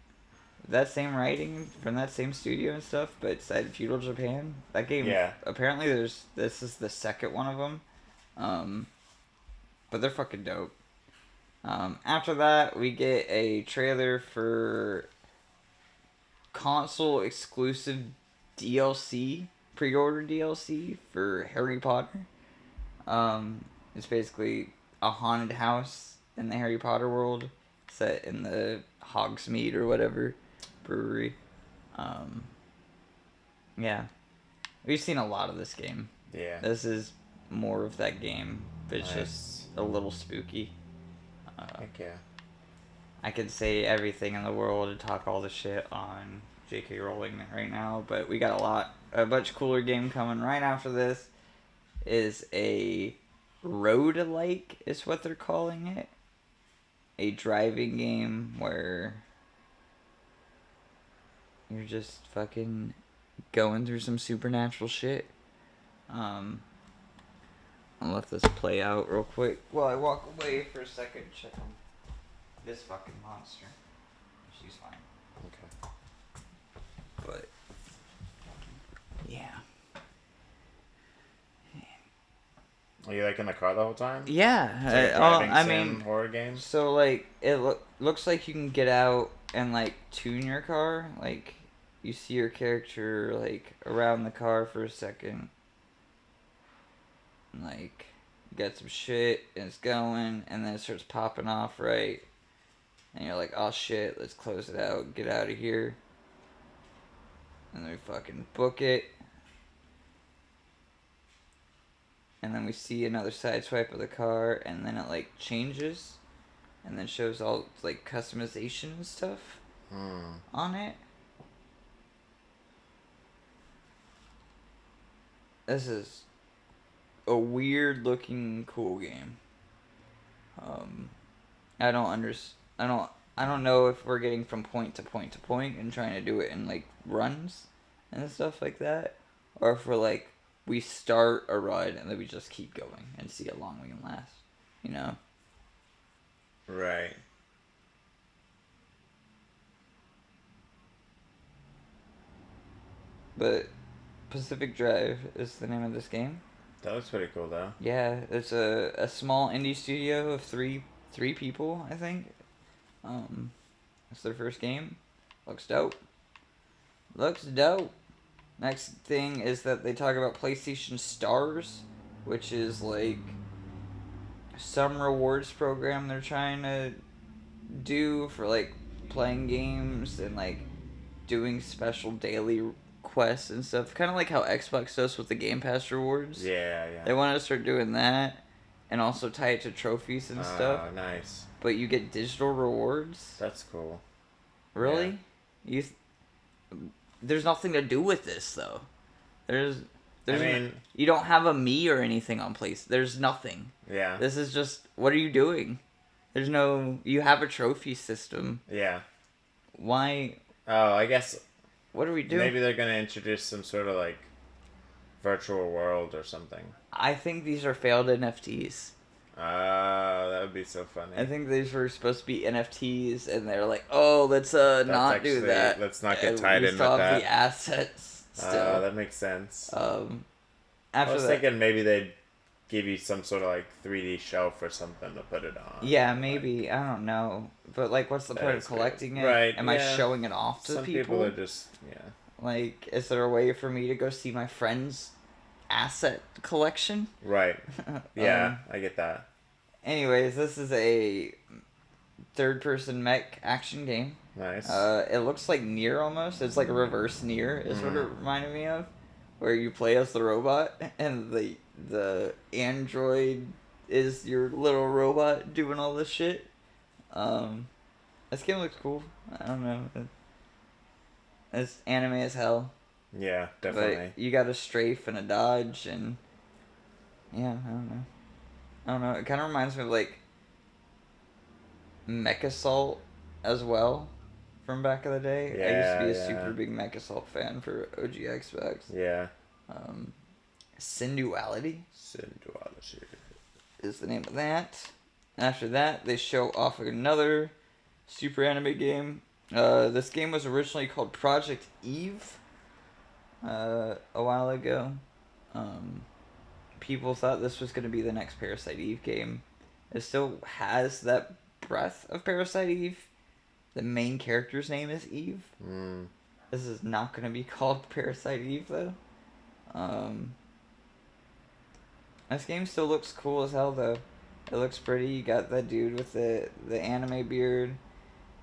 that same writing from that same studio and stuff, but set in feudal Japan, that game. Apparently, this is the second one of them, but they're fucking dope. After that, we get a trailer for console exclusive DLC, pre-order DLC for Harry Potter. It's basically a haunted house in the Harry Potter world, set in the Hogsmeade or whatever brewery. Yeah, we've seen a lot of this game. Yeah. This is more of that game, but it's just a little spooky. Heck yeah. I could say everything in the world and talk all the shit on J.K. Rowling right now, but we got a much cooler game coming right after this. Is a road-alike, is what they're calling it. A driving game where you're just fucking going through some supernatural shit. I'll let this play out real quick while I walk away for a second. Check on this fucking monster. She's fine. Okay. But yeah. Are you like in the car the whole time? Yeah. It's like a driving I sim mean, horror game? so like it looks like you can get out and like tune your car. Like you see your character like around the car for a second. Like get some shit and it's going, and then it starts popping off, right? And you're like, oh shit, let's close it out, get out of here. And then we fucking book it. And then we see another side swipe of the car, and then it like changes, and then shows all like customization and stuff on it. This is a weird looking cool game. I don't know if we're getting from point to point to point and trying to do it in like runs and stuff like that, or if we're like we start a ride and then we just keep going and see how long we can last. You know? Right. But Pacific Drive is the name of this game. That looks pretty cool, though. Yeah, it's a small indie studio of three people, I think. It's their first game. Looks dope. Looks dope. Next thing is that they talk about PlayStation Stars, which is like some rewards program they're trying to do for like playing games and like doing special daily quests and stuff. Kind of like how Xbox does with the Game Pass rewards. Yeah. They want to start doing that and also tie it to trophies and stuff. Oh, nice. But you get digital rewards. That's cool. Really? Yeah. There's nothing to do with this though. There's I mean, you don't have a me or anything on place. There's nothing. Yeah. This is just, what are you doing? There's no, you have a trophy system. Yeah. Why? Oh, I guess. What are we doing? Maybe they're gonna introduce some sort of like virtual world or something. I think these are failed NFTs. That would be so funny. I think these were supposed to be NFTs, and they're like, "Oh, let's not do that. Let's not get And tied we in with still have that." the assets still. That makes sense. After I was that, thinking maybe they'd give you some sort of like 3D shelf or something to put it on. yeah, maybe, I don't know, but like, what's the point of collecting it? Right, Am I yeah. showing it off to Some people? are just Like, is there a way for me to go see my friend's asset collection? right. Yeah, I get that. Anyways, this is a third-person mech action game. Nice. It looks like Nier almost. It's like a reverse Nier is what it reminded me of, where you play as the robot and the android is your little robot doing all this shit. This game looks cool. I don't know. It's anime as hell. Yeah, definitely. But you got a strafe and a dodge and yeah, I don't know. It kind of reminds me of like Mech Assault as well from back in the day. Yeah, I used to be a super big Mech Assault fan for OG Xbox. Yeah. Synduality Synduality is the name of that. After that, they show off another super anime game. This game was originally called Project Eve a while ago. People thought this was going to be the next Parasite Eve game. It still has that breath of Parasite Eve. The main character's name is Eve. This is not going to be called Parasite Eve, though. This game still looks cool as hell, though. It looks pretty. You got that dude with the anime beard.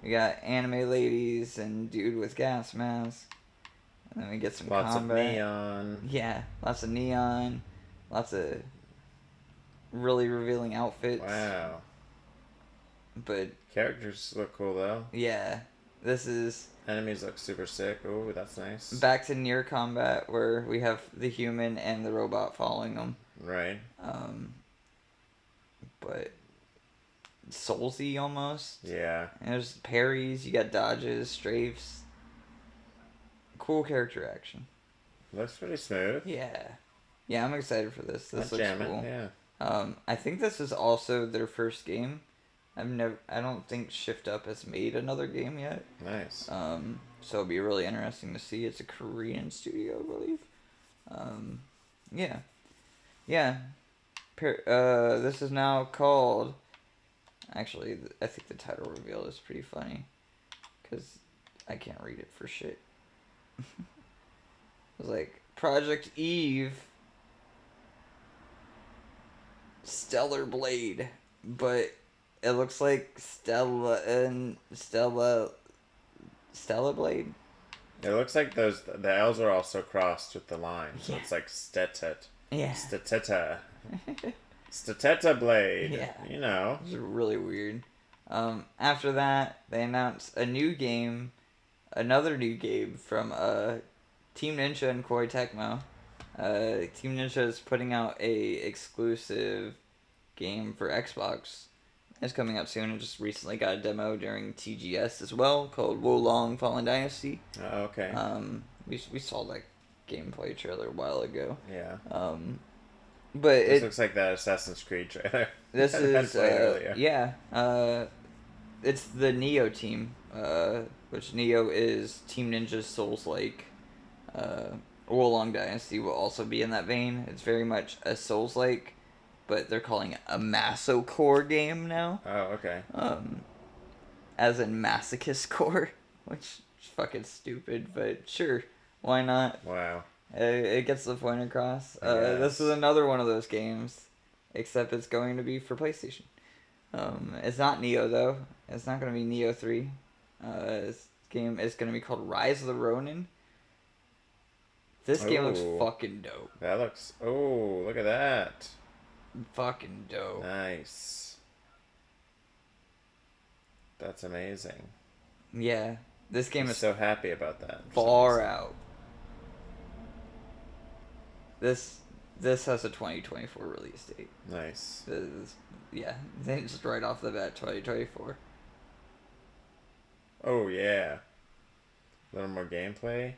You got anime ladies and dude with gas mask. And then we get some lots combat. of neon. Yeah, lots of neon. Lots of really revealing outfits. Wow. But Characters look cool though. yeah, this is Enemies look super sick. Ooh, that's nice. back to near combat where we have the human and the robot following them. Right. But Soulsy almost. Yeah. And there's parries, you got dodges, strafes. Cool character action. Looks pretty smooth. Yeah. Yeah, I'm excited for this. This looks jamming, cool. Yeah. I think this is also their first game. I don't think Shift Up has made another game yet. Nice. So it'll be really interesting to see. It's a Korean studio, I believe. Yeah. Yeah. This is now called... Actually, I think the title reveal is pretty funny. Because I can't read it for shit. It's like, Project Eve... Stellar Blade. But it looks like Stella Blade? It looks like the L's are also crossed with the line, so it's like Stetet. Yeah. Steteta. Steteta Blade. Yeah. You know. It's really weird. After that, they announced another new game from Team Ninja and Koei Tecmo. Team Ninja is putting out a exclusive game for Xbox. It's coming out soon. I just recently got a demo during TGS as well, called Wolong Fallen Dynasty. Oh, okay. We saw like gameplay trailer a while ago. Yeah. But this looks like that Assassin's Creed trailer. This is earlier. yeah. It's the Neo team, which Neo is Team Ninja's Souls-like. Wolong Dynasty will also be in that vein. It's very much a Souls-like, but they're calling it a Masocore game now. Oh, okay. As in masochist core, which is fucking stupid, but sure, why not? Wow. It gets the point across. This is another one of those games, except it's going to be for PlayStation. It's not Neo though. It's not going to be Neo 3. This game is going to be called Rise of the Ronin. This game looks fucking dope. That looks... Oh, look at that. Fucking dope. Nice. That's amazing. Yeah. This game I'm is so happy about that. far out. This has a 2024 release date. Nice. Yeah, just right off the bat, 2024. Oh, yeah. A little more gameplay.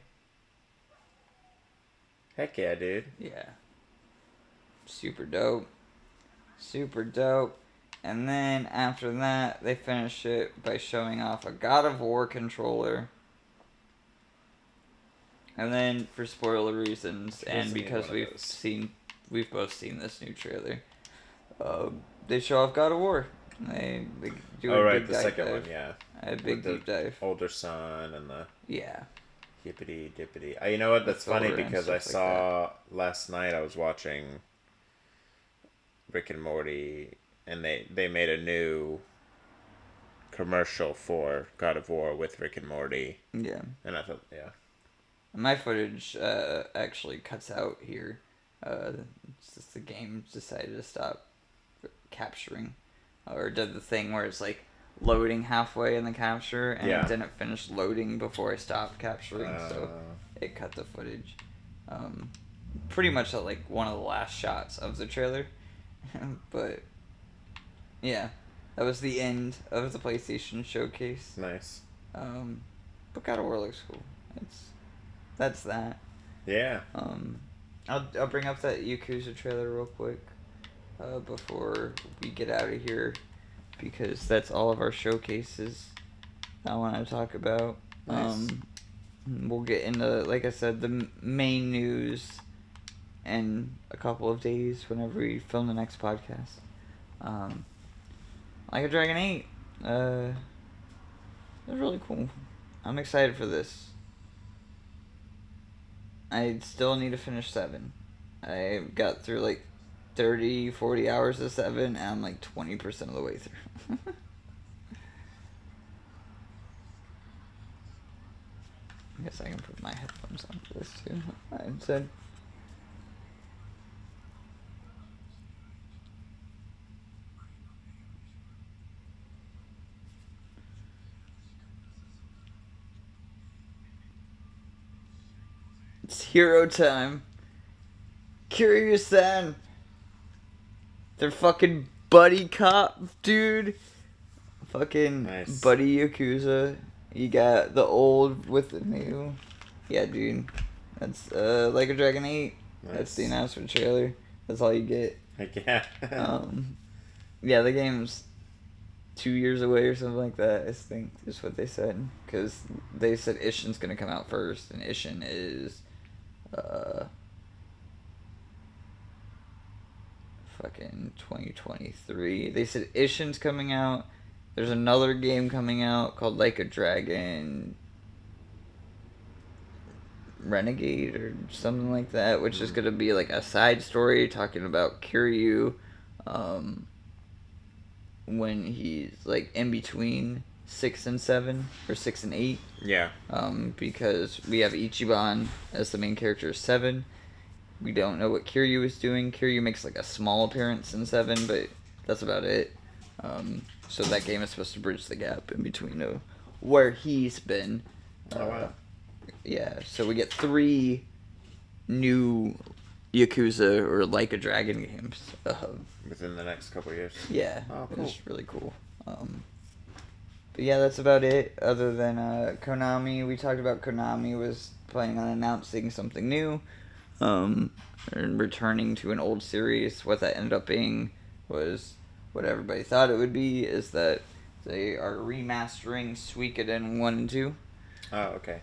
Heck yeah, dude. Yeah. Super dope. Super dope. And then after that, they finish it by showing off a God of War controller. And then, for spoiler reasons, and because we've both seen this new trailer, they show off God of War. They do a big the dive second dive. one, yeah. A big deep dive. Older son and the Yeah. hippity dippity. You know what? That's funny because I saw last night I was watching Rick and Morty, and they made a new commercial for God of War with Rick and Morty. Yeah. And I thought, yeah. My footage actually cuts out here. It's just the game decided to stop capturing, or did the thing where it's like loading halfway in the capture, and it didn't finish loading before I stopped capturing, so it cut the footage. Pretty much at like one of the last shots of the trailer, but yeah, that was the end of the PlayStation showcase. Nice. But God of War looks cool. That's that. Yeah. I'll bring up that Yakuza trailer real quick before we get out of here, because that's all of our showcases I want to talk about. Nice. We'll get into, like I said, the main news in a couple of days whenever we film the next podcast. Like a Dragon 8. It was really cool. I'm excited for this. I still need to finish 7. I got through like 30, 40 hours of 7, and I'm like 20% of the way through. I guess I can put my headphones on for this too. Instead. It's hero time. Kiryu-san. They're fucking buddy cop, dude. Fucking nice. buddy Yakuza. You got the old with the new. Yeah, dude. That's like a Dragon 8. Nice. That's the announcement trailer. That's all you get. Heck yeah. Yeah, the game's 2 years away or something like that, I think, is what they said. Because they said Ishin's going to come out first, and Ishin is fucking 2023. They said Ishin's coming out. There's another game coming out called Like a Dragon Renegade or something like that, which is going to be like a side story talking about Kiryu when he's like in between 6 and 7 or 6 and 8. Yeah. Because we have Ichiban as the main character of 7. We don't know what Kiryu is doing. Kiryu makes like a small appearance in 7, but that's about it. So that game is supposed to bridge the gap in between where he's been. Oh, wow. Yeah, so we get 3 new Yakuza or Like a Dragon games. Within the next couple of years. Yeah, Oh, cool. it's really cool. But yeah, that's about it. Other than Konami, we talked about Konami was planning on announcing something new, and returning to an old series. What that ended up being was what everybody thought it would be. Is that they are remastering Suikoden 1 and 2. Oh, okay.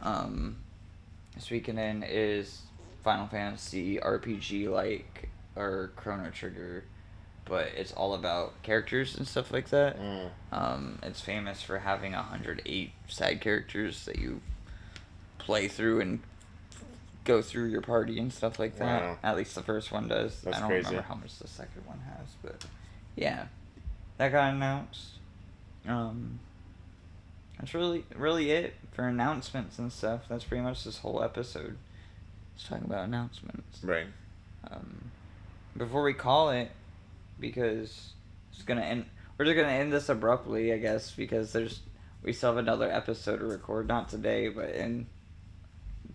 Suikoden is Final Fantasy RPG like or Chrono Trigger, but it's all about characters and stuff like that. It's famous for having 108 side characters that you play through and go through your party and stuff like that. Wow. At least the first one does. That's I don't crazy. remember how much the second one has, but yeah, that got announced. That's really it for announcements and stuff. That's pretty much this whole episode. Let's talk about announcements. Right. Before we call it, because it's gonna end. We're just gonna end this abruptly, I guess, because we still have another episode to record. Not today, but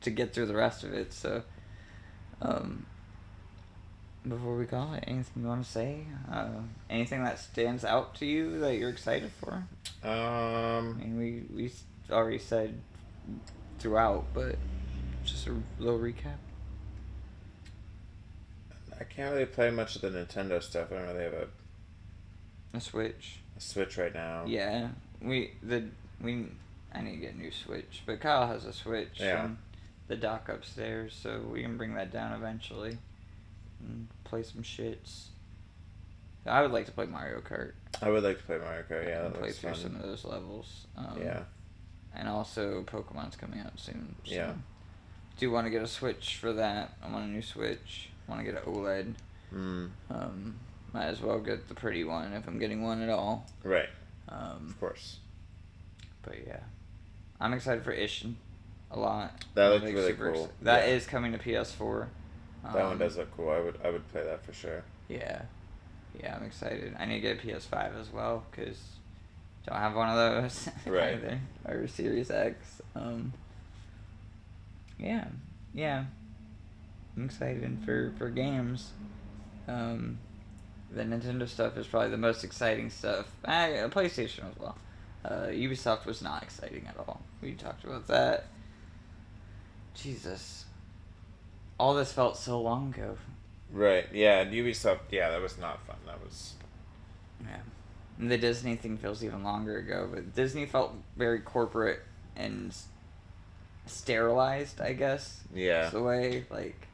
to get through the rest of it. So, before we call it, anything you want to say? Anything that stands out to you that you're excited for? I mean, we already said throughout, but just a little recap. I can't really play much of the Nintendo stuff. I don't really have A Switch. a Switch right now. Yeah, I need to get a new Switch, but Kyle has a Switch. Yeah. And the dock upstairs, so we can bring that down eventually and play some shits. I would like to play Mario Kart. I would like to play Mario Kart. Yeah, And that play looks through fun. some of those levels. Yeah. And also, Pokemon's coming out soon. So Yeah. do want to get a Switch for that. I want a new Switch. Want to get an OLED. Might as well get the pretty one if I'm getting one at all. Right. Of course. But yeah, I'm excited for Ishin a lot. That I'm looks like really super cool. That Yeah. is coming to PS4. That one does look cool. I would play that for sure. Yeah, I'm excited. I need to get a PS5 as well because don't have one of those Right. either, or Series X. Yeah. I'm excited for games. The Nintendo stuff is probably the most exciting stuff. PlayStation as well. Ubisoft was not exciting at all. We talked about that. Jesus. All this felt so long ago. Right. Yeah. Ubisoft. Yeah, that was not fun. That was. Yeah. And the Disney thing feels even longer ago, but Disney felt very corporate and sterilized, I guess. Yeah. It's the way, like,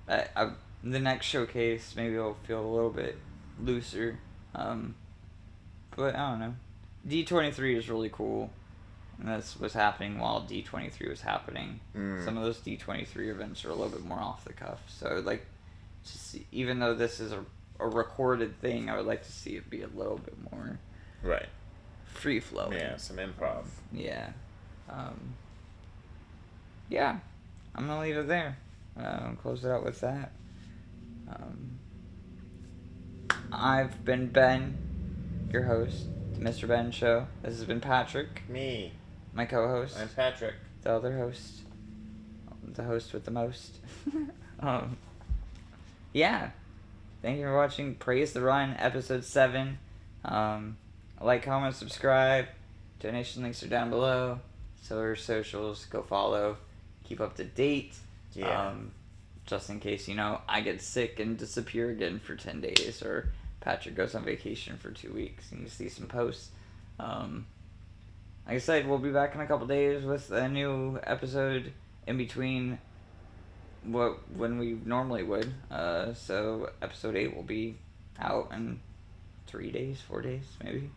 the next showcase maybe will feel a little bit looser. But I don't know. D23 is really cool. And that's what's happening while D23 was happening. Some of those D23 events are a little bit more off the cuff. So I would like to see, even though this is a recorded thing, I would like to see it be a little bit more Right. free flowing. Yeah, some improv. Yeah. Yeah. I'm gonna leave it there. Close it out with that. I've been Ben, your host, the MrBenShow. This has been Patrick, Me. my co-host, I'm Patrick. the other host, the host with the most. Yeah. Thank you for watching Praise the Run, episode 7. Like, comment, subscribe. Donation links are down below. So are socials. Go follow. Keep up to date. Yeah. Just in case, I get sick and disappear again for 10 days, or Patrick goes on vacation for 2 weeks, and you see some posts. Like I said, we'll be back in a couple days with a new episode in between when we normally would. So episode 8 will be out in 3 days, 4 days, maybe.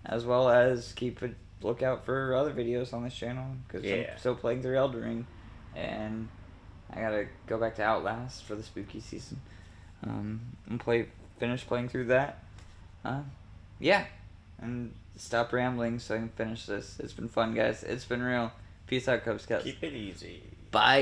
As well as keep a lookout for other videos on this channel, because I'm still playing through Elden Ring, and I gotta go back to Outlast for the spooky season. And finish playing through that. Yeah. And stop rambling so I can finish this. It's been fun, guys. It's been real. Peace out, Cub Scouts. Keep it easy. Bye.